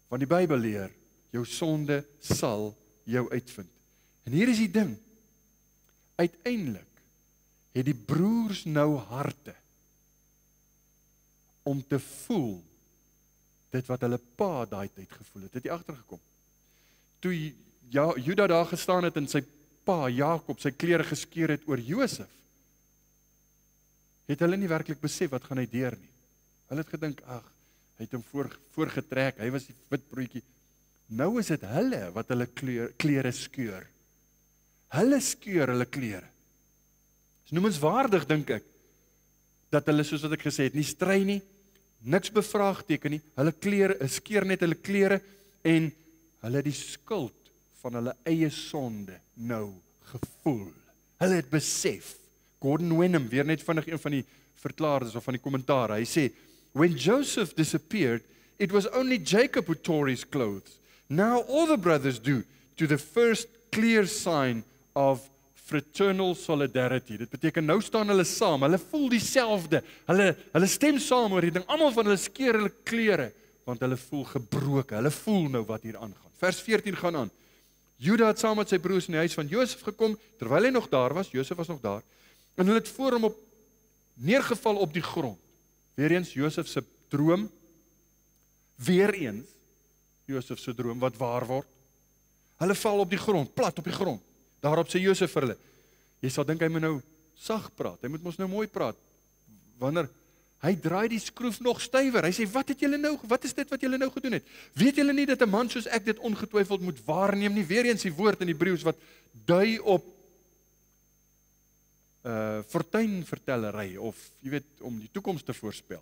Want die Bybel leer, jou sonde sal jou uitvind. En hier is die ding, uiteindelik het die broers nou harte om te voel dit wat hulle pa daai tyd gevoel het. Het jy agtergekom? Toe Juda daar gestaan het en sy pa Jakob sy klere geskeur het oor Josef, het hulle nie werklik besef wat gaan hy deur nie. Hulle het gedink, ag, hy het hom voorgetrek, hy was die wit broodjie. Nou is dit hulle wat hulle klere skeur. Hulle skeur hulle klere. Dis noemenswaardig, dink ek, dat hulle, soos wat ek gesê het, nie stry nie, niks bevraagteken nie, hulle skeur net hulle klere, en hulle het die skuld van hulle eie sonde nou gevoel. Hulle het besef. Gordon Wenham, weer net vinnig een van die verklaarders of van die kommentaar, hy sê, when Joseph disappeared, it was only Jacob who tore his clothes. Now all the brothers do, to the first clear sign of fraternal solidarity. Dit beteken, nou staan hulle saam, hulle voel dieselfde, hulle stem saam oor die ding, almal van hulle skeur hulle klere, want hulle voel gebroken, hulle voel nou wat hier aangaan. Vers 14 gaan aan. Juda het saam met sy broers in die huis van Josef gekom, terwyl hy nog daar was, Josef was nog daar, en hulle het voor hom neergeval op die grond. Weereens Josef se droom, weereens Josef se droom wat waar word. Hulle val op die grond, plat op die grond. Daarop sê Josef vir hulle, jy sal dink hy moet nou sag praat, hy moet ons nou mooi praat. Wanneer hy draai die skroef nog stywer, hy sê, wat is dit wat julle nou gedoen het? Weet julle nie dat 'n man soos ek dit ongetwyfeld moet waarneem nie? Weereens die woord in Hebreëus wat dui op fortuinvertellery, of jy weet, om die toekoms te voorspel.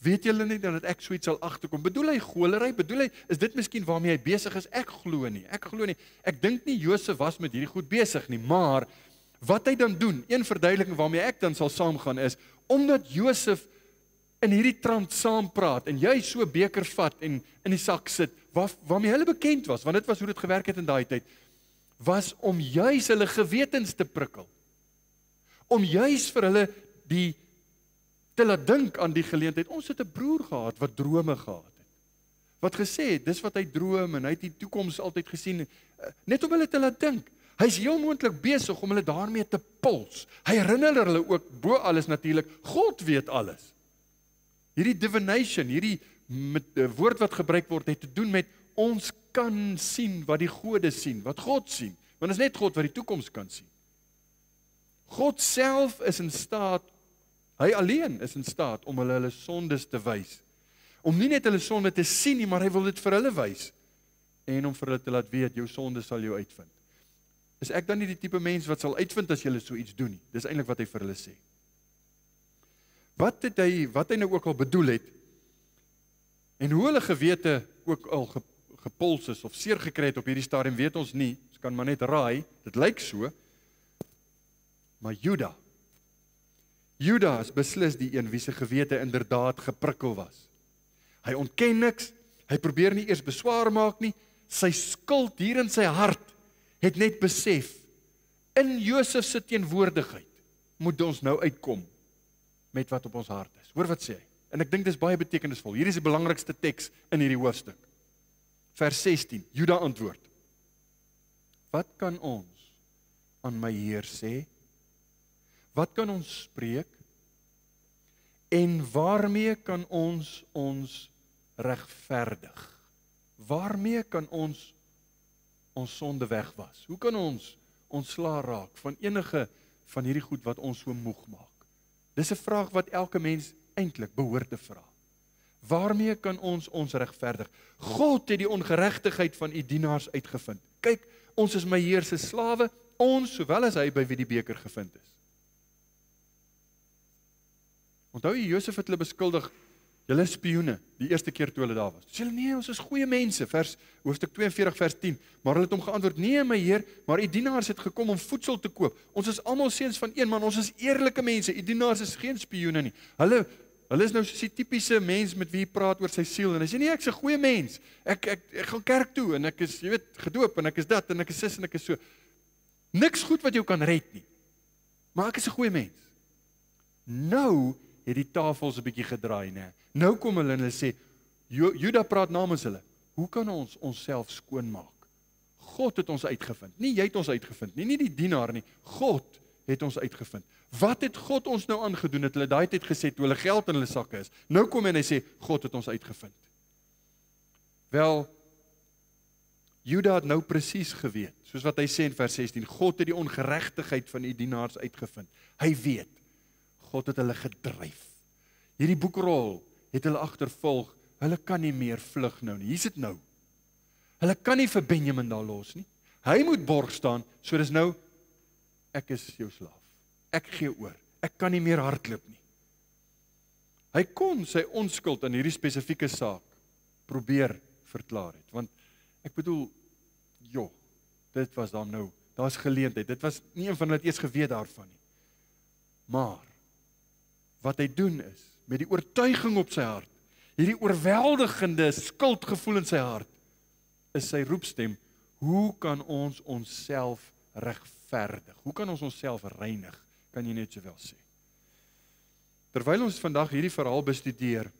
Weet julle nie dat ek so iets sal agterkom? Bedoel hy goolery? Bedoel hy, is dit miskien waarmee hy besig is? Ek glo nie. Ek dink nie Josef was met hierdie goed besig nie, maar wat hy dan doen, een verduideliking waarmee ek dan sal saamgaan is, omdat Josef in hierdie trant saam praat, en jy so 'n beker vat en in die sak sit, waarmee hulle bekend was, want dit was hoe dit gewerk het in daai tyd, was om juis hulle gewetens te prikkel. Om juis vir hulle te laat dink aan die geleentheid. Ons het 'n broer gehad wat drome gehad het. Wat gesê het, dis wat hy droom en hy het die toekoms altyd gesien, net om hulle te laat dink. Hy's heel moontlik besig om hulle daarmee te puls. Hy herinner hulle ook bo alles natuurlik, God weet alles. Hierdie divination, hierdie woord wat gebruik word, het te doen met ons kan sien wat die gode sien, wat God sien. Want is net God wat die toekoms kan sien. God self is in staat, hy alleen is in staat om hulle sondes te wys. Om nie net hulle sonde te sien nie, maar hy wil dit vir hulle wys. En om vir hulle te laat weet, jou sonde sal jou uitvind. Is ek dan nie die tipe mens wat sal uitvind as julle so iets doen nie? Dis eintlik wat hy vir hulle sê. Wat hy nou ook al bedoel het, en hoe hulle gewete ook al gepuls is, of seer gekry het op hierdie stadium, weet ons nie, ons kan maar net raai, dit lyk so, maar Juda is beslis die een wie se gewete inderdaad geprikkel was. Hy ontken niks, hy probeer nie eers beswaar maak nie, sy skuld hier in sy hart het net besef, in Josef se teenwoordigheid moet ons nou uitkom met wat op ons hart is. Hoor wat sê hy? En ek dink dis baie betekenisvol. Hier is die belangrikste teks in hierdie hoofstuk. Vers 16, Juda antwoord, wat kan ons aan my Heer sê? Wat kan ons spreek? En waarmee kan ons regverdig? Waarmee kan ons sonde wegwas? Hoe kan ons ontslae raak van enige van hierdie goed wat ons so moeg maak? Dis 'n vraag wat elke mens eintlik behoort te vra. Waarmee kan ons regverdig? God het die ongeregtigheid van u dienaars uitgevind. Kyk, ons is my Heer se slawe, ons sowel as hy by wie die beker gevind is. Onthou jy, Josef het hulle beskuldig, julle is spioene, die eerste keer toe hulle daar was. Sê hulle, nee, ons is goeie mense, hoofstuk 42 vers 10, maar hulle het hom geantwoord, nee my Heer, maar u dienaars het gekom om voedsel te koop. Ons is almal seuns van een man, ons is eerlike mense, u dienaars is geen spioene nie. Hulle is nou soos die tipiese mens met wie hy praat oor sy siel, en hy sê, nee, ek is 'n goeie mens, ek gaan kerk toe, en ek is, jy weet, gedoop, en ek is dat, en ek is sis, en ek is so. Niks goed wat jou kan red nie. maar ek is 'n goeie mens. Nou het die tafels 'n bietjie gedraai, né? Nou kom hulle en hulle sê, Juda praat namens hulle, hoe kan ons onsself skoonmaak? God het ons uitgevind, nie jy het ons uitgevind nie die dienaar nie, God het ons uitgevind. Wat het God ons nou aangedoen, het hulle daai tyd gesê, toe hulle geld in hulle sakke is? Nou kom hy en hy sê, God het ons uitgevind. Wel, Juda het nou presies geweet, soos wat hy sê in vers 16, God het die ongeregtigheid van die dienaars uitgevind. Hy weet, God het hulle gedryf. Hierdie boekrol het hulle agtervolg, hulle kan nie meer vlug nou nie, hier is dit nou. Hulle kan nie vir Benjamin daar los nie. Hy moet borg staan, so dis nou, ek is jou slaaf. Ek gee oor. Ek kan nie meer hardloop nie. Hy kon sy onskuld in hierdie spesifieke saak probeer verklaar het. Want ek bedoel, dit was dan nou, daar's geleentheid. Dit was nie een van hulle het eers geweet daarvan nie. Maar wat hy doen is, met die oortuiging op sy hart, hierdie oorweldigende skuldgevoel in sy hart, is sy roepstem, hoe kan ons onsself regverdig? Hoe kan ons onsself reinig? Kan jy net sowel sê. Terwyl ons vandag hierdie verhaal bestudeer,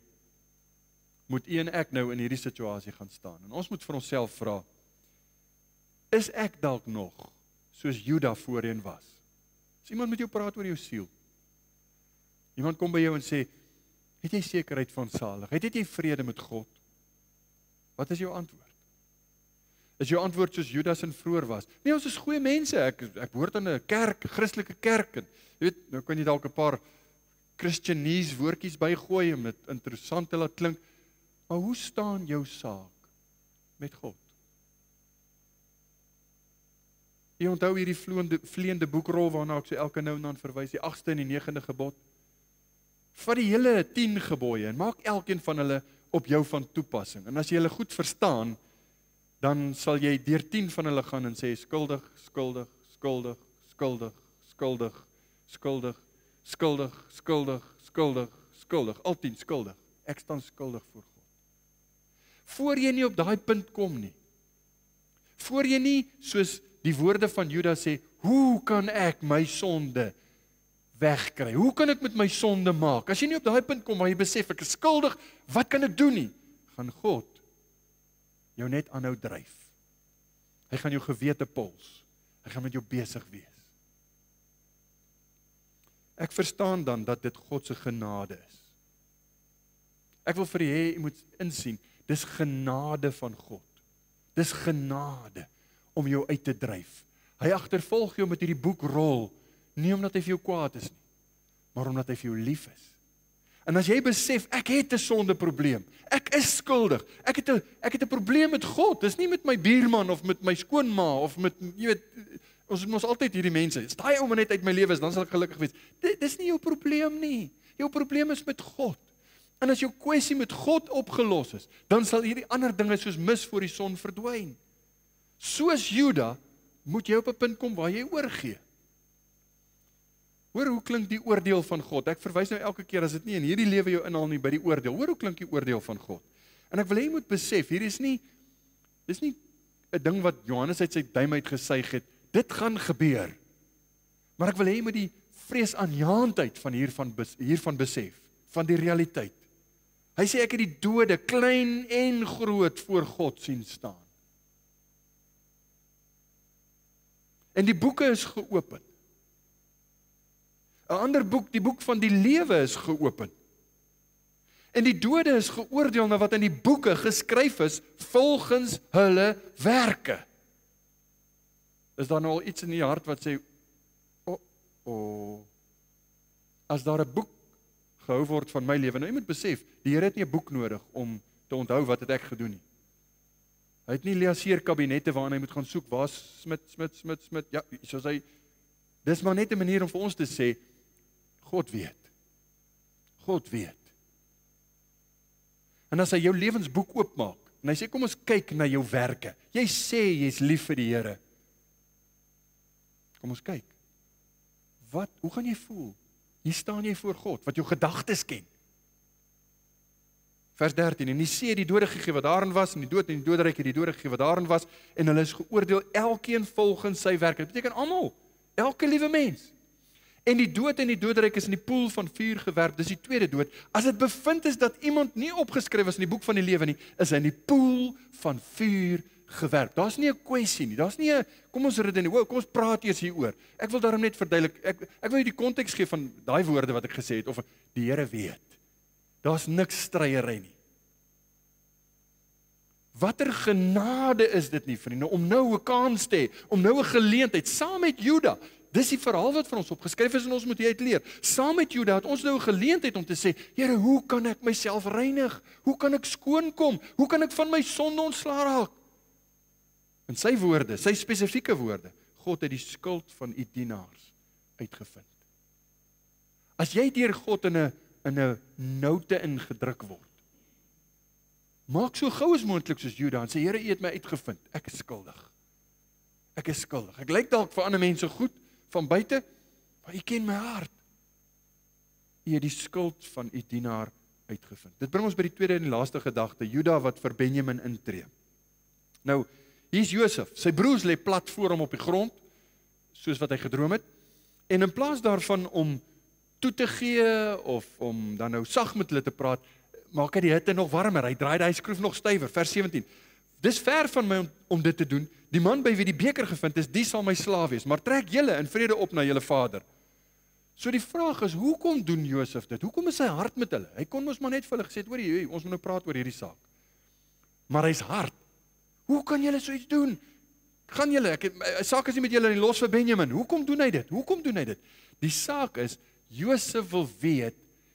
moet u en ek nou in hierdie situasie gaan staan. En ons moet vir onsself vra, is ek dalk nog soos Juda voorheen was? As iemand met jou praat oor jou siel, iemand kom by jou en sê, het jy sekerheid van saligheid? Het jy vrede met God? Wat is jou antwoord? Is jou antwoord soos Judas en vroeër was? Nee, ons is goeie mense, ek behoort aan 'n kerk, 'n Christelike kerk, en jy weet, nou kan jy dalk 'n paar Christianese woordjies bygooi om dit interessant te laat klink, maar hoe staan jou saak met God? Jy onthou hierdie vleiende boekrol waarna ek so elke nou en dan verwys, die 8ste en die 9de gebod? Vat die hele 10 gebooie en maak elkeen van hulle op jou van toepassing. En as jy hulle goed verstaan, dan sal jy deur 10 van hulle gaan en sê, skuldig, skuldig, skuldig, skuldig, skuldig, skuldig, skuldig, skuldig, skuldig, skuldig, al 10 skuldig. Ek staan skuldig voor God. Voor jy nie op daai punt kom nie, voor jy nie, soos die woorde van Judas sê, hoe kan ek my sonde wegkry? Hoe kan ek met my sonde maak? As jy nie op daai punt kom waar jy besef, ek is skuldig, wat kan ek doen nie? Gaan God jou net aanhou dryf. Hy gaan jou gewete pols. Hy gaan met jou besig wees. Ek verstaan dan dat dit God se genade is. Ek wil vir u hê, u moet insien, dis genade van God. Dis genade om jou uit te dryf. Hy agtervolg jou met hierdie boekrol, nie omdat hy vir jou kwaad is nie, maar omdat hy vir jou lief is. En as jy besef, ek het 'n sondeprobleem, ek is skuldig, ek het 'n probleem met God, dis nie met my buurman of met my skoonma of met, jy weet, ons het mos altyd hierdie mense, as daai ou net uit my lewe is, dan sal ek gelukkig wees. Dis nie jou probleem nie, jou probleem is met God. En as jou kwessie met God opgelos is, dan sal hierdie ander dinge soos mis voor die son verdwyn. Soos Juda, moet jy op 'n punt kom waar jy oorgee. Hoor hoe klink die oordeel van God? Ek verwys nou elke keer as dit nie in hierdie lewe jou inhaal nie by die oordeel. Hoor hoe klink die oordeel van God? En ek wil hê jy moet besef, hier is nie 'n ding wat Johannes uit sy duim uit gesuig het. Dit gaan gebeur. Maar ek wil hê jy moet die vreesaanjaendheid van hiervan besef, van die realiteit. Hy sê ek het die dode, klein en groot, voor God sien staan. En die boeke is geopen. 'n ander boek, die boek van die lewe, is geopen. En die dode is geoordeel na wat in die boeke geskryf is, volgens hulle werke. Is daar nou al iets in die hart wat sê, as daar 'n boek gehou word van my lewe, nou jy moet besef, die Here het nie 'n boek nodig om te onthou wat het ek gedoen nie. Hy het nie liaseerkabinette waarin hy moet gaan soek, waar Smit, ja, soos hy, dis maar net 'n manier om vir ons te sê, God weet. God weet. En as hy jou lewensboek oopmaak, en hy sê, kom ons kyk na jou werke. Jy sê, jy is lief vir die Here. Kom ons kyk. Hoe gaan jy voel? Hier staan jy voor God, wat jou gedagtes ken. Vers 13, en die see het die dode gegee wat daarin was, en die dood en die doderyk het die dode gegee wat daarin was, en hulle is geoordeel elkeen volgens sy werk. Dit beteken almal, elke liewe mens. En die dood en die doodryk is in die poel van vuur gewerp, dis die tweede dood. As dit bevind is dat iemand nie opgeskryf is in die boek van die lewe nie, is hy in die poel van vuur gewerp. Daar's nie 'n kwessie nie, daar's nie 'n, kom ons redeneer, kom ons praat eers hieroor. Ek wil daarom net verduidelik, ek wil die konteks gee van daai woorde wat ek gesê het, of die Here weet. Daar's niks stryery nie. Watter genade is dit nie, vriende, om nou 'n kans te hê, om nou 'n geleentheid, saam met Juda. Dis die verhaal wat vir ons opgeskryf is en ons moet hieruit leer. Saam met Juda het ons nou 'n geleentheid om te sê, Here, hoe kan ek myself reinig? Hoe kan ek skoon kom? Hoe kan ek van my sonde ontslae raak? In sy woorde, sy spesifieke woorde, God het die skuld van u dienaars uitgevind. As jy deur God in 'n noute ingedruk word, maak so gou as moontlik soos Juda en sê, Here, u het my uitgevind. Ek is skuldig. Ek is skuldig. Ek lyk dalk vir ander mense goed van buite, maar u ken my hart. U het die skuld van u dienaar uitgevind. Dit bring ons by die tweede en die laaste gedagte, Juda wat vir Benjamin intree. Nou, hier's Josef. Sy broers lê plat voor hom op die grond, soos wat hy gedroom het. En in plaas daarvan om toe te gee of om dan nou sag met hulle te praat, maak hy die hitte nog warmer. Hy draai die skroef nog stywer. Vers 17. Dis ver van my om dit te doen. Die man by wie die beker gevind is, die sal my slaaf wees. Maar trek julle in vrede op na julle vader. So die vraag is, hoekom doen Josef dit? Hoekom is sy hard met hulle? Hy kon mos maar net vir hulle gesê het, hoor, ons moet nou praat oor hierdie saak. Maar hy's hard. Hoe kan julle so iets doen? Gaan julle, saak is nie met julle nie, los vir Benjamin. Hoekom doen hy dit? Hoekom doen hy dit? Die saak is, Josef wil weet,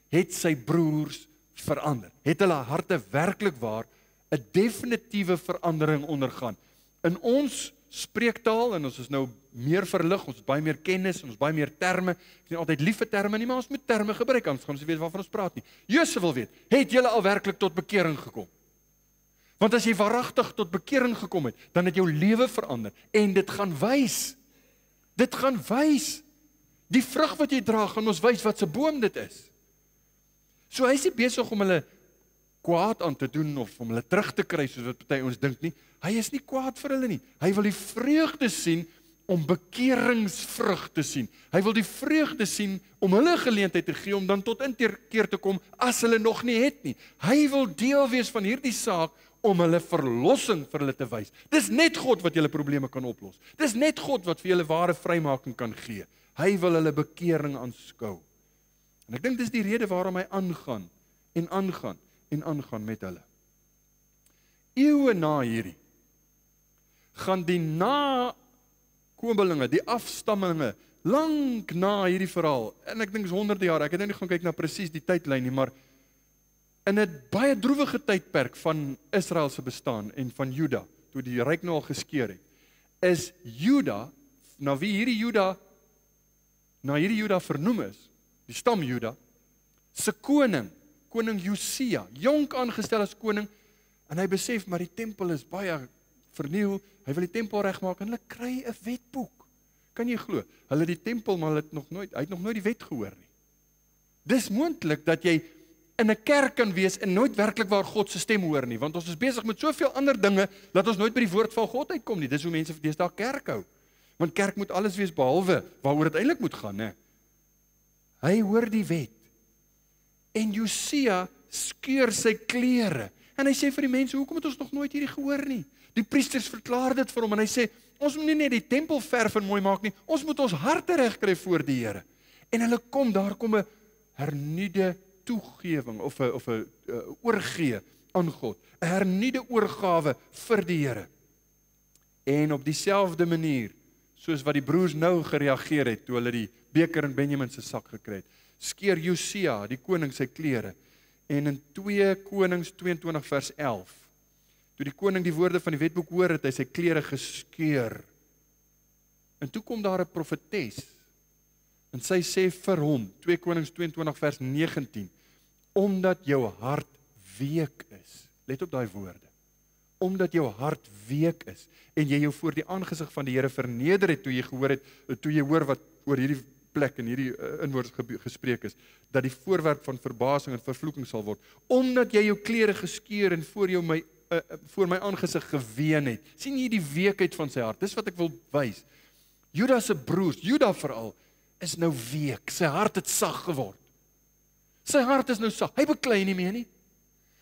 het sy broers verander? Het hulle harte werklik waar 'n definitiewe verandering ondergaan? In ons spreektaal, en ons is nou meer verlig, ons het baie meer kennis, ons baie meer terme, ek sien altyd lief vir terme nie, maar ons moet terme gebruik, anders gaan ons weet waarvan ons praat nie. Josef wil weet, het julle al werklik tot bekering gekom? Want as jy waaragtig tot bekering gekom het, dan het jou lewe verander, en dit gaan wys. Dit gaan wys. Die vrug wat jy dra, gaan ons wys wat se boom dit is. So hy is nie besig om hulle kwaad aan te doen, of om hulle terug te kry, soos wat party ons dink nie. Hy is nie kwaad vir hulle nie. Hy wil die vreugde sien, om bekeringsvrug te sien. Hy wil die vreugde sien, om hulle geleentheid te gee, om dan tot inkeer te kom, as hulle nog nie het nie. Hy wil deel wees van hierdie saak, om hulle verlossing vir hulle te wys. Dis net God wat julle probleme kan oplos. Dis net God wat vir julle ware vrymaking kan gee. Hy wil hulle bekering aanskou. En ek dink dis die rede waarom hy aangaan met hulle. Eeue na hierdie, gaan die nakomelinge, die afstammelinge, lank na hierdie verhaal, en ek dink is 100 jaar, ek het nou nie gaan kyk na presies die tydlyn nie, maar in 'n baie droewige tydperk van Israel se bestaan en van Juda, toe die ryk nou al geskeur het, is Juda, na wie hierdie Juda vernoem is, die stam Juda, se koning Josia, jonk aangestel as koning, en hy besef, maar die tempel is baie vernieuw, hy wil die tempel regmaak, en hulle kry 'n wetboek. Kan jy glo? Hulle het die tempel, maar hy het nog nooit die wet gehoor nie. Dis moontlik dat jy in 'n kerk kan wees en nooit werklik waar God se stem hoor nie, want ons is besig met soveel ander dinge, dat ons nooit by die woord van God uitkom nie. Dis hoe mense deesdae kerk hou. Want kerk moet alles wees behalwe waaroor dit eintlik moet gaan, né? Hy hoor die wet. En Josia skeur sy klere. En hy sê vir die mense, hoekom het ons nog nooit hierdie gehoor nie? Die priesters verklaar dit vir hom en hy sê, ons moet nie net die tempel verf en mooi maak nie, ons moet ons harte regkry voor die Here. En hulle daar kom 'n hernuide toegewing of 'n oorgee aan God, 'n hernuide oorgawe vir die Here. En op dieselfde manier, soos wat die broers nou gereageer het toe hulle die beker in Benjamin se sak gekry het, skeur Josia, die koning, sy klere. En in 2 Konings 22 vers 11, toe die koning die woorde van die wetboek hoor, het hy sy klere geskeur. En toe kom daar 'n profetes, en sy sê vir hom, 2 Konings 22 vers 19, omdat jou hart week is, let op daai woorde, omdat jou hart week is, en jy jou voor die aangesig van die Here verneder het, toe jy hoor wat oor hierdie plek en hierdie inwoord gespreek is, dat die voorwerp van verbasing en vervloeking sal word, omdat jy jou klere geskeur en voor my aangesig geween het. Sien jy die weekheid van sy hart? Dis wat ek wil wys. Juda se broers, Juda veral, is nou week. Sy hart het sag geword. Sy hart is nou sag. Hy beklei nie meer nie.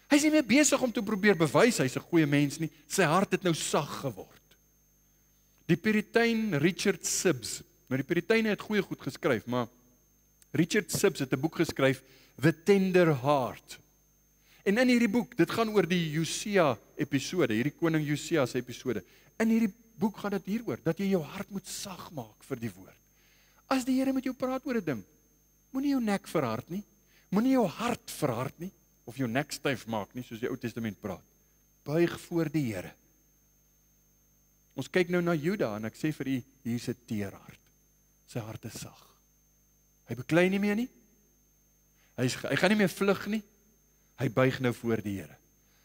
Hy is nie meer besig om te probeer bewys hy's 'n goeie mens nie. Sy hart het nou sag geword. Die Puritein Richard Sibbes, nou die Puriteine het goeie goed geskryf, maar Richard Sibbes het 'n boek geskryf, The Tender Heart. En in hierdie boek, dit gaan oor die Josia episode, hierdie koning Josia se episode. In hierdie boek gaan dit hieroor, dat jy jou hart moet sag maak vir die woord. As die Here met jou praat oor 'n ding, moenie jou nek verhard nie, moenie jou hart verhard nie, of jou nek styf maak nie, soos die Ou Testament praat. Buig voor die Here. Ons kyk nou na Juda, en ek sê vir u, hier's 'n teer hart. Sy hart is sag. Hy beklei nie meer nie. Hy gaan nie meer vlug nie. Hy buig nou voor die Here.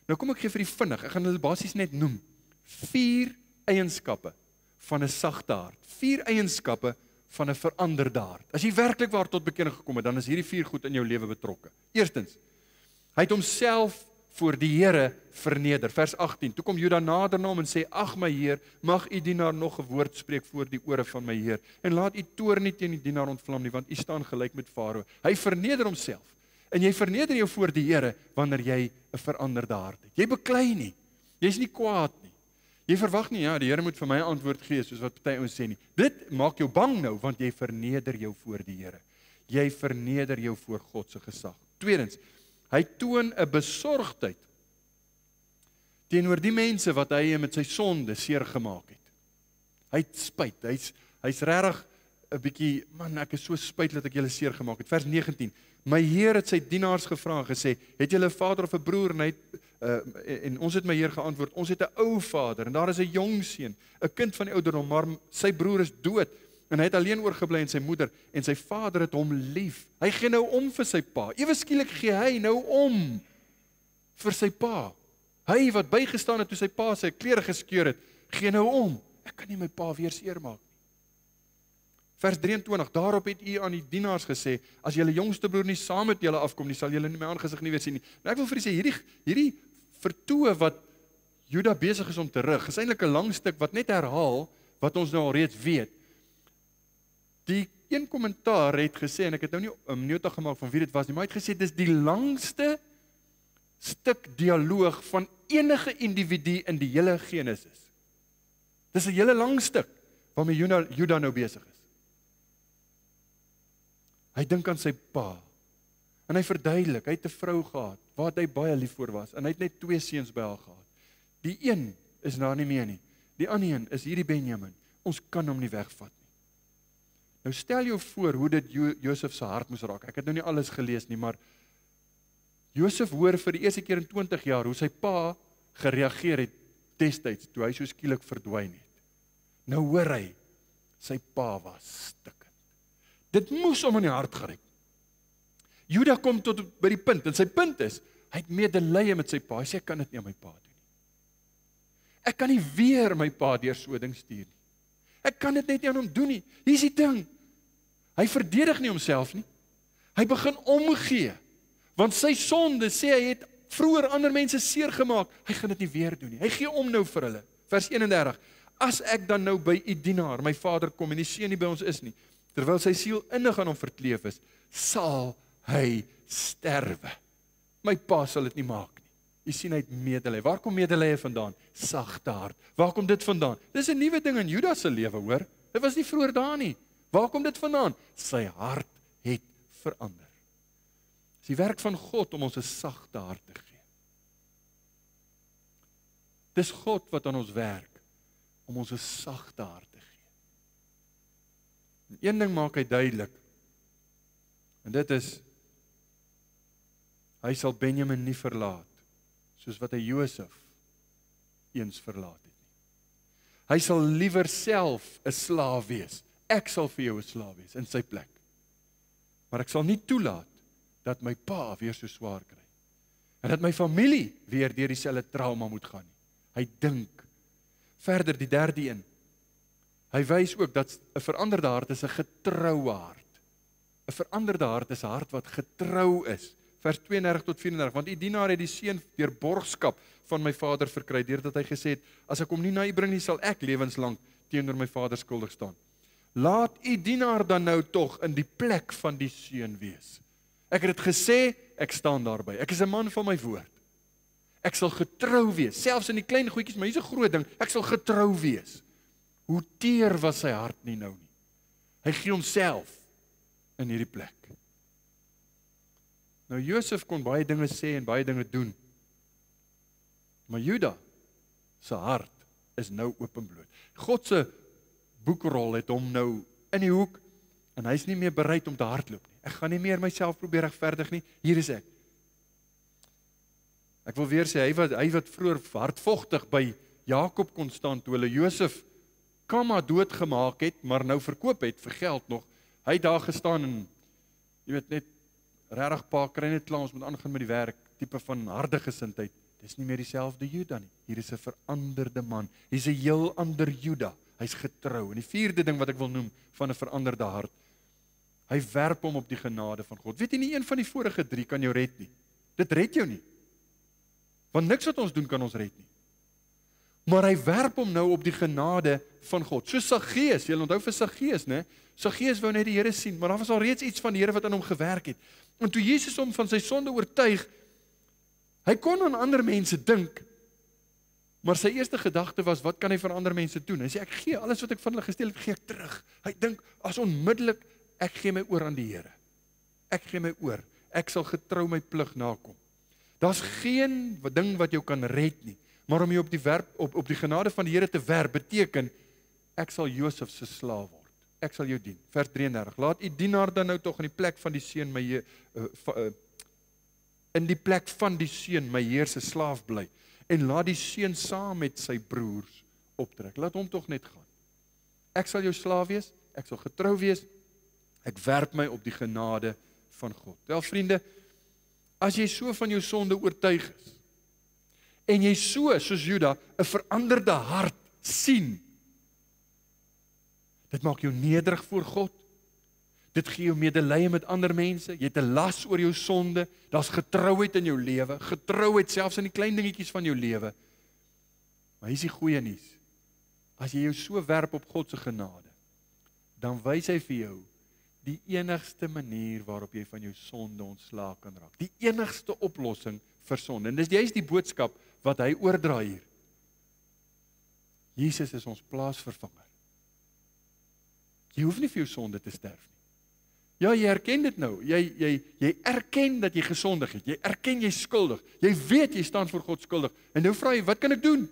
Nou kom ek gee vir die vinnig, ek gaan hulle basies net noem. 4 eienskappe van 'n sagte hart. 4 eienskappe van 'n veranderde hart. As jy werklik waar tot bekering gekom het, dan is hierdie 4 goed in jou lewe betrokke. Eerstens, hy het homself voor die Here verneder. Vers 18, toe kom Juda nader na hom en sê, ag my Heer, mag u dienaar nog 'n woord spreek voor die ore van my Heer, en laat u toorn nie teen die dienaar ontvlam nie, want u staan gelyk met Farao. Hy verneder homself, en jy verneder jou voor die Here, wanneer jy 'n veranderde hart het. Jy beklei nie, jy's nie kwaad nie. Jy verwag nie, ja, die Here moet vir my antwoord gee, soos wat party ouens sê nie. Dit maak jou bang nou, want jy verneder jou voor die Here. Jy verneder jou voor God se gesag. Tweedens, hy toon 'n besorgdheid teenoor die mense wat hy met sy sonde seer gemaak het. Hy het spyt, hy's regtig 'n bietjie, man, ek is so spyt dat ek julle seer gemaak het. Vers 19, my Heer het sy dienaars gevra en gesê, het julle 'n vader of 'n broer? En, en ons het my Heer geantwoord, ons het 'n ou vader, en daar is 'n jong seun, 'n kind van die ouderdom, maar sy broer is dood, en hy het alleen oorgebly in sy moeder, en sy vader het hom lief. Hy gee nou om vir sy pa. Ewe skielik gee hy nou om vir sy pa. Hy wat bygestaan het toe sy pa sy klere geskeur het, gee nou om. Ek kan nie my pa weer seermaak nie. Vers 23, daarop het u aan die dienaars gesê, as julle jongste broer nie saam met julle afkom nie, sal julle nie my aangesig nie weer sien nie. Nou ek wil vir u sê, hierdie vertoë wat Juda besig is om te rig, is eintlik 'n lang stuk wat net herhaal wat ons nou al reeds weet. Die een kommentaar het gesê, en ek het nou nie 'n nota gemaak van wie dit was nie, maar hy het gesê, dis die langste stuk dialoog van enige individu in die hele Genesis. Dis 'n hele lang stuk waarmee Juda nou besig is. Hy dink aan sy pa, en hy verduidelik, hy het 'n vrou gehad, waar hy baie lief voor was, en hy het net 2 seuns by haar gehad. Die een is daar nie meer nie, die ander een is hierdie Benjamin, ons kan hom nie wegvat nie. Nou stel jou voor hoe dit Josef se hart moes raak. Ek het nou nie alles gelees nie, maar Josef hoor vir die eerste keer in 20 jaar hoe sy pa gereageer het destyds, toe hy so skielik verdwyn het. Nou hoor hy, sy pa was stikkend. Dit moes hom in die hart gryp. Juda kom tot by die punt, en sy punt is, hy het medelee met sy pa. Hy sê, ek kan dit nie aan my pa doen nie. Ek kan nie weer my pa deur so 'n ding stuur nie. Ek kan dit net nie aan hom doen nie. Hier is die ding. Hy verdedig nie homself nie. Hy begin omgee. Want sy sonde, sê hy, het vroeër ander mense seer gemaak. Hy gaan dit nie weer doen nie. Hy gee om nou vir hulle. Vers 31. As ek dan nou by u dienaar, my vader, kom en die seun nie by ons is nie, terwyl sy siel innig aan hom verkleef is, sal hy sterwe. My pa sal dit nie maak nie. Jy sien, hy het medelee. Waar kom medelee vandaan? Sagte hart. Waar kom dit vandaan? Dis 'n nuwe ding in Juda se lewe, hoor. Dit was nie vroeër daar nie. Waar kom dit vandaan? Sy hart het verander. Dis die werk van God om ons 'n sagte hart te gee. Dis God wat aan ons werk om ons 'n sagte hart te gee. En een ding maak hy duidelik. En dit is, hy sal Benjamin nie verlaat, soos wat hy Josef eens verlaat het nie. Hy sal liewer self 'n slaaf wees. Ek sal vir jou 'n slaaf wees in sy plek. Maar ek sal nie toelaat dat my pa weer so swaar kry. En dat my familie weer deur dieselfde trauma moet gaan nie. Hy dink. Verder die derde een. Hy wys ook dat 'n veranderde hart is 'n getroue hart. 'n Veranderde hart is 'n hart wat getrou is. Vers 32 tot 34, want die dienaar het die seun deur borgskap van my vader verkry, deurdat hy gesê het, as ek hom nie na u bring nie, sal ek lewenslang teenoor my vader skuldig staan. laat u dienaar dan nou tog in die plek van die seun wees. Ek het dit gesê, ek staan daarby. Ek is 'n man van my woord. Ek sal getrou wees, selfs in die klein goedjies, maar hier's 'n groot ding, ek sal getrou wees. Hoe teer was sy hart nie nou nie. Hy gee homself in hierdie plek. Nou Josef kon baie dinge sê en baie dinge doen. Maar Juda se hart is nou openbloot. God se boekrol het hom nou in die hoek en hy's nie meer bereid om te hardloop nie. Ek gaan nie meer myself probeer regverdig nie. Hier is ek. Ek wil weer sê, hy wat vroeër hardvogtig by Jakob kon staan toe hulle Josef Kamma doodgemaak het, maar nou verkoop het vir geld nog. Hy het daar gestaan en jy weet net regtig pa kry net klaar, ons moet aangaan met die werk, tipe van harde gesindheid. Dis nie meer dieselfde Juda nie. Hier is 'n veranderde man. Hier's 'n heel ander Juda. Hy's getrou. En die vierde ding wat ek wil noem van 'n veranderde hart. Hy werp hom op die genade van God. Weet jy nie, een van die vorige 3 kan jou red nie. Dit red jou nie. Want niks wat ons doen kan ons red nie. Maar hy werp hom nou op die genade van God. So Saggeus, jy onthou vir Saggeus, né? Saggeus wou net die Here sien, maar daar was al reeds iets van die Here wat aan hom gewerk het. En toe Jesus hom van sy sonde oortuig, hy kon aan ander mense dink, maar sy eerste gedagte was, wat kan hy vir ander mense doen? Hy sê, ek gee alles wat ek van hulle gesteel het, gee ek terug. Hy dink, as onmiddellik, ek gee my oor aan die Here. Ek gee my oor. Ek sal getrou my plig nakom. Daar's geen ding wat jou kan red nie. Maar om jy op die genade van die Here te werp, beteken, ek sal Josef se slaaf word. Ek sal jou dien. Vers 33, laat u dienaar dan nou tog in die plek van die seun my Heer se slaaf bly, en laat die seun saam met sy broers optrek. Laat hom tog net gaan. Ek sal jou slaaf wees, ek sal getrou wees, ek werp my op die genade van God. Wel vriende, as jy so van jou sonde oortuig is, en jy so, soos Juda, 'n veranderde hart sien, dit maak jou nederig voor God, dit gee jou medelee met ander mense, jy het 'n las oor jou sonde, daar's getrouheid in jou lewe, getrouheid selfs in die klein dingetjies van jou lewe. Maar hier is die goeie nuus, as jy jou so werp op God se genade, dan wys hy vir jou die enigste manier waarop jy van jou sonde ontslae kan raak. Die enigste oplossing vir sonde. En dis juist die boodskap wat hy oordra hier. Jesus is ons plaasvervanger. Jy hoef nie vir jou sonde te sterf nie. Ja, jy erken dit nou. Jy erken dat jy gesondig het. Jy erken jy skuldig. Jy weet jy staan voor God skuldig. En nou vra jy, wat kan ek doen?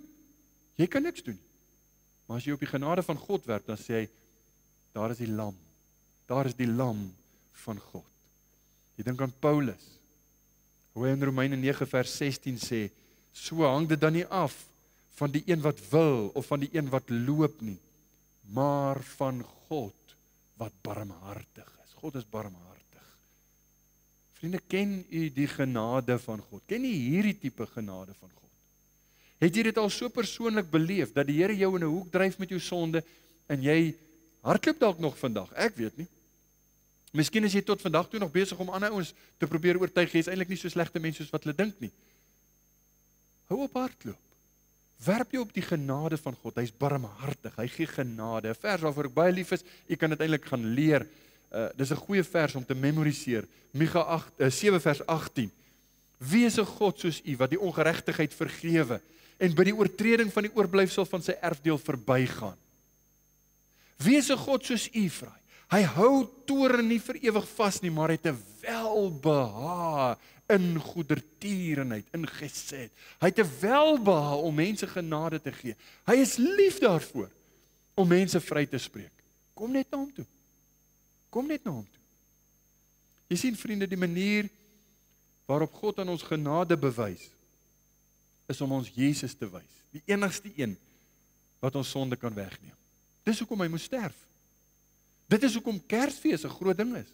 Jy kan niks doen. Maar as jy op die genade van God werk, dan sê hy, daar is die lam. Daar is die lam van God. Jy dink aan Paulus, hoe hy in Romeine 9 vers 16 sê, so hang dit dan nie af van die een wat wil, of van die een wat loop nie, maar van God wat barmhartig is. God is barmhartig. Vriende, ken u die genade van God? Ken u hierdie tipe genade van God? Het jy dit al so persoonlik beleef, dat die Here jou in 'n hoek dryf met jou sonde, en jy hardloop dalk nog vandag? Ek weet nie. Miskien is jy tot vandag toe nog besig om ander ouens te probeer oortuig, jy is eintlik nie so slegte mense soos wat hulle dink nie. Hou op hardloop. Werp jou op die genade van God. Hy is barmhartig, hy gee genade. 'n Vers waarvoor ek baie lief is, jy kan dit eintlik gaan leer. Dis 'n goeie vers om te memoriseer. Micha 7 vers 18. Wie is 'n God soos u, wat die ongeregtigheid vergewe, en by die oortreding van die oorblyfsel van sy erfdeel verbygaan? Wie is 'n God soos u, vraai? Hy hou toorn nie vir ewig vas nie, maar het 'n welbehae in goedertierenheid, in gesed. Hy het 'n welbehae om mense genade te gee. Hy is lief daarvoor om mense vry te spreek. Kom net na hom toe. Kom net na hom toe. Jy sien, vriende, die manier waarop God aan ons genade bewys, is om ons Jesus te wys. Die enigste een wat ons sonde kan wegneem. Dis hoekom hy moes sterf. Dit is hoekom Kersfees 'n groot ding is.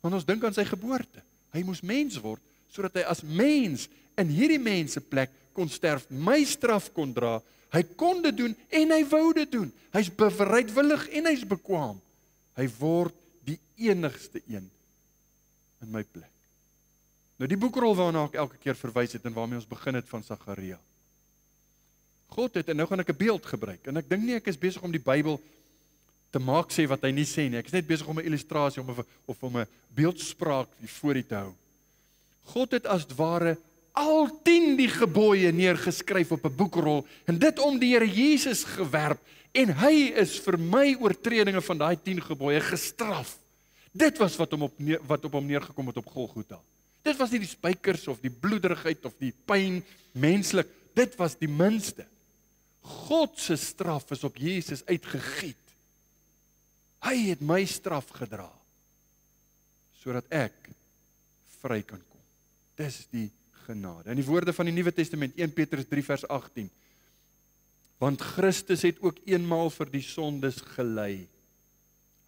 Want ons dink aan sy geboorte. Hy moes mens word, sodat hy as mens in hierdie mense plek kon sterf, my straf kon dra. Hy kon dit doen en hy wou dit doen. Hy's bereidwillig en hy's bekwaam. Hy word die enigste een in my plek. Nou die boekrol waarna ek elke keer verwys het en waarmee ons begin het van Sagaria. God het, en nou gaan ek 'n beeld gebruik, en ek dink nie ek is besig om die Bybel te maak sê wat hy nie sê nie. Ek is net besig om 'n illustrasie of om 'n beeldspraak voor u te hou. God het as ware al 10 die gebooie neergeskryf op 'n boekrol en dit om die Here Jesus gewerp en hy is vir my oortredinge van daai 10 gebooie gestraf. Dit was wat op hom neergekom het op Golgotha. Dit was nie die spykers of die bloederigheid of die pyn menslik, dit was die minste. God se straf is op Jesus uitgegiet. Hy het my straf gedra sodat ek vry kan kom. Dis die genade. In die woorde van die Nuwe Testament, 1 Petrus 3 vers 18. Want Christus het ook eenmaal vir die sondes gelei.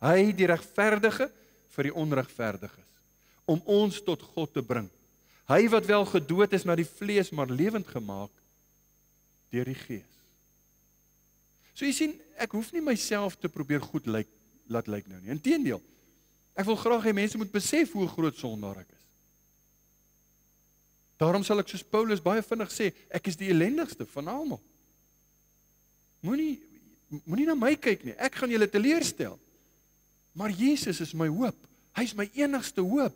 Hy die regverdige vir die onregverdiges, om ons tot God te bring. Hy wat wel gedood is na die vlees, maar lewend gemaak deur die Gees. So jy sien, ek hoef nie myself te probeer goed laat lyk nou nie. Inteendeel, ek wil graag hê mense moet besef hoe groot sondaar ek is. Daarom sal ek soos Paulus baie vinnig sê, ek is die ellendigste van almal. Moenie na my kyk nie, ek gaan julle teleurstel. Maar Jesus is my hoop. Hy is my enigste hoop.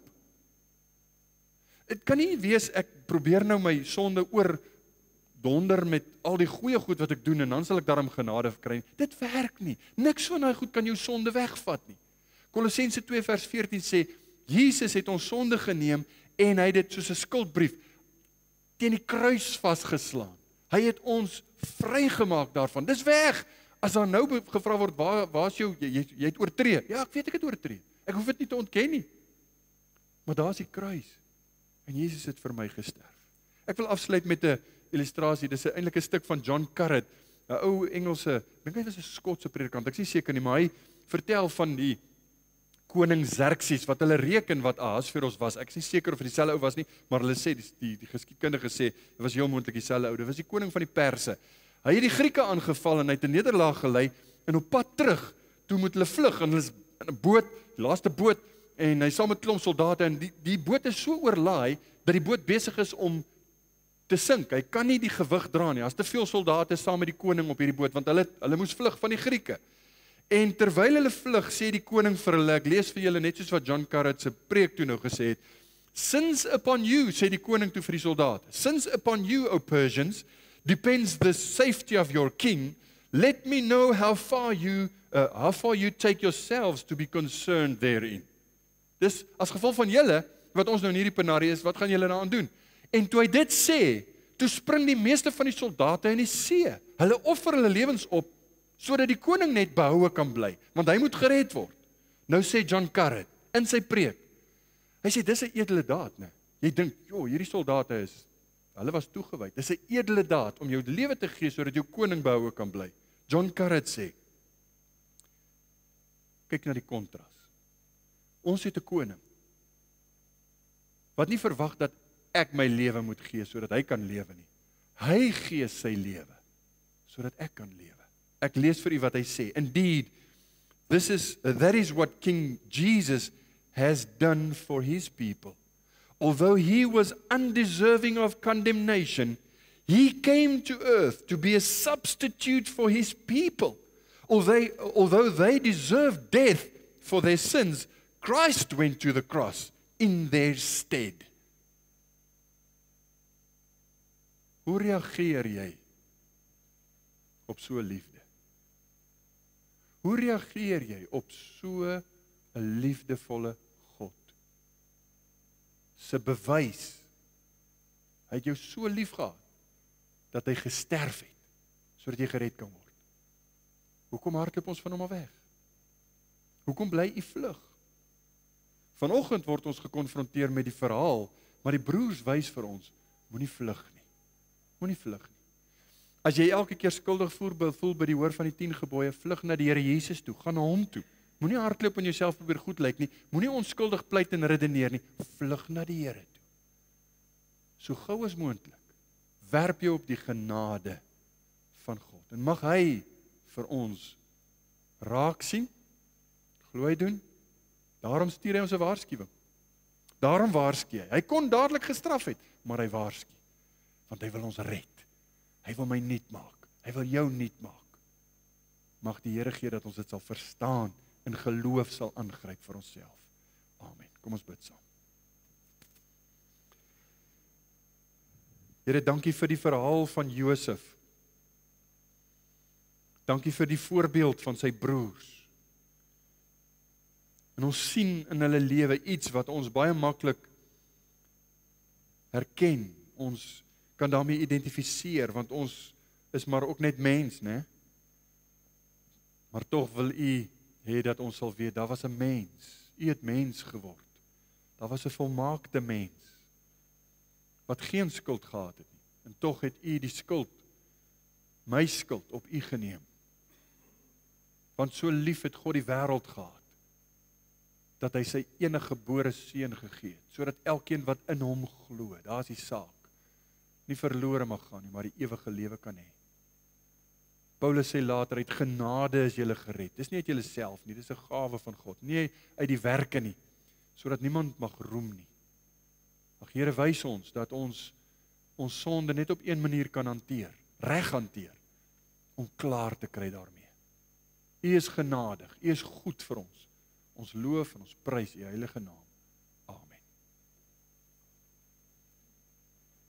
Dit kan nie wees ek probeer nou my sonde oordonder met al die goeie goed wat ek doen en dan sal ek daarom genade kry. Dit werk nie. Niks van daai goed kan jou sonde wegvat nie. Kolossense 2 vers 14 sê, Jesus het ons sonde geneem en hy het dit soos 'n skuldbrief teen die kruis vasgeslaan. Hy het ons vrygemaak daarvan. Dis weg. As daar nou gevra word, waar is jou, jy het oortree. Ja, ek weet ek het oortree. Ek hoef dit nie te ontken nie. Maar daar is die kruis. En Jesus het vir my gesterf. Ek wil afsluit met 'n illustrasie. Dis eintlik 'n stuk van John Carrett, 'n ou Engelse, ek dink hy was 'n Skotse predikant. Ek is nie seker nie, maar hy vertel van die koning Xerxes wat hulle reken wat Ahasveros was. Ek is nie seker of dit dieselfde ou was nie, maar hulle sê die geskiedkundige sê dit was heel moontlik dieselfde ou. Dit was die koning van die Perse. Hy het die Grieke aangeval en hy het 'n nederlaag gelei en op pad terug, toe moet hulle vlug en hulle is in 'n boot, die laaste boot en hy saam met 'n klomp soldate en die boot is so oorlaai dat die boot besig is om te sink. Hy kan nie die gewig dra nie. Daar's te veel soldate saam met die koning op hierdie boot want hulle moes vlug van die Grieke. En terwyl hulle vlug, sê die koning vir hulle, ek lees vir julle net soos wat John Carrett se preek toe nou gesê het, since upon you, sê die koning toe vir die soldate, since upon you, O Persians, depends the safety of your king, let me know how far you take yourselves to be concerned therein. Dis as gevolg van julle, wat ons nou in hierdie penarie is, wat gaan julle daaraan doen? En toe hy dit sê, toe spring die meeste van die soldate in die see. Hulle offer hulle lewens op, sodat die koning net behoue kan bly, want hy moet gered word. Nou sê John Carrett, in sy preek, hy sê, dis 'n edele daad, né? Jy dink, hierdie soldate hulle was toegewyd. Dis 'n edele daad om jou lewe te gee sodat jou koning behoue kan bly. John Carrett sê, kyk na die kontras. Ons het 'n koning wat nie verwag dat ek my lewe moet gee sodat hy kan lewe nie. Hy gee sy lewe sodat ek kan lewe. Ek lees vir u wat hy sê. Indeed, that is what King Jesus has done for his people. Although he was undeserving of condemnation, he came to earth to be a substitute for his people. Although they deserved death for their sins, Christ went to the cross in their stead. Hoe reageer jy op so 'n liefde? Hoe reageer jy op so 'n liefdevolle God? Se bewys, hy het jou so lief gehad, dat hy gesterf het, sodat jy gered kan word. Hoekom hardloop ons van hom af weg? Hoekom bly u vlug? Vanoggend word ons gekonfronteer met die verhaal, maar die broers wys vir ons, moenie vlug nie. Moenie vlug nie. As jy elke keer skuldig voel by die hoor van die 10 gebooie, vlug na die Here Jesus toe, gaan na hom toe. Moenie hardloop en jouself probeer goed lyk nie. Moenie onskuldig pleit en redeneer nie. Vlug na die Here toe. So gou as moontlik, werp jou op die genade van God. En mag hy vir ons raak sien, glo hy doen. Daarom stuur hy ons 'n waarskuwing. Daarom waarsku hy. Hy kon dadelik gestraf het, maar hy waarsku. Want hy wil ons red. Hy wil my nuut maak. Hy wil jou nuut maak. Mag die Here gee dat ons dit sal verstaan, in geloof sal aangryp vir onsself. Amen. Kom ons bid saam. Here, dankie vir die verhaal van Josef. Dankie vir die voorbeeld van sy broers. En ons sien in hulle lewe iets wat ons baie maklik herken. Ons kan daarmee identifiseer, want ons is maar ook net mens, né? Maar tog wil U hê dat ons sal weet, daar was 'n mens. U het mens geword. Daar was 'n volmaakte mens, wat geen skuld gehad het nie. En tog het U die skuld, my skuld, op U geneem. Want so lief het God die wêreld gehad, dat hy sy enige gebore seun gegee het, sodat elkeen wat in hom glo, daar is die saak, nie verlore mag gaan nie, maar die ewige lewe kan hê. Paulus sê later, uit genade is julle gered. Dis nie uit julle self nie, dis 'n gawe van God, nie uit die werke nie, sodat niemand mag roem nie. Ag Here, wys ons dat ons sonde net op een manier kan hanteer, reg hanteer, om klaar te kry daarmee. U is genadig, U is goed vir ons. Ons loof en ons prys U heilige naam.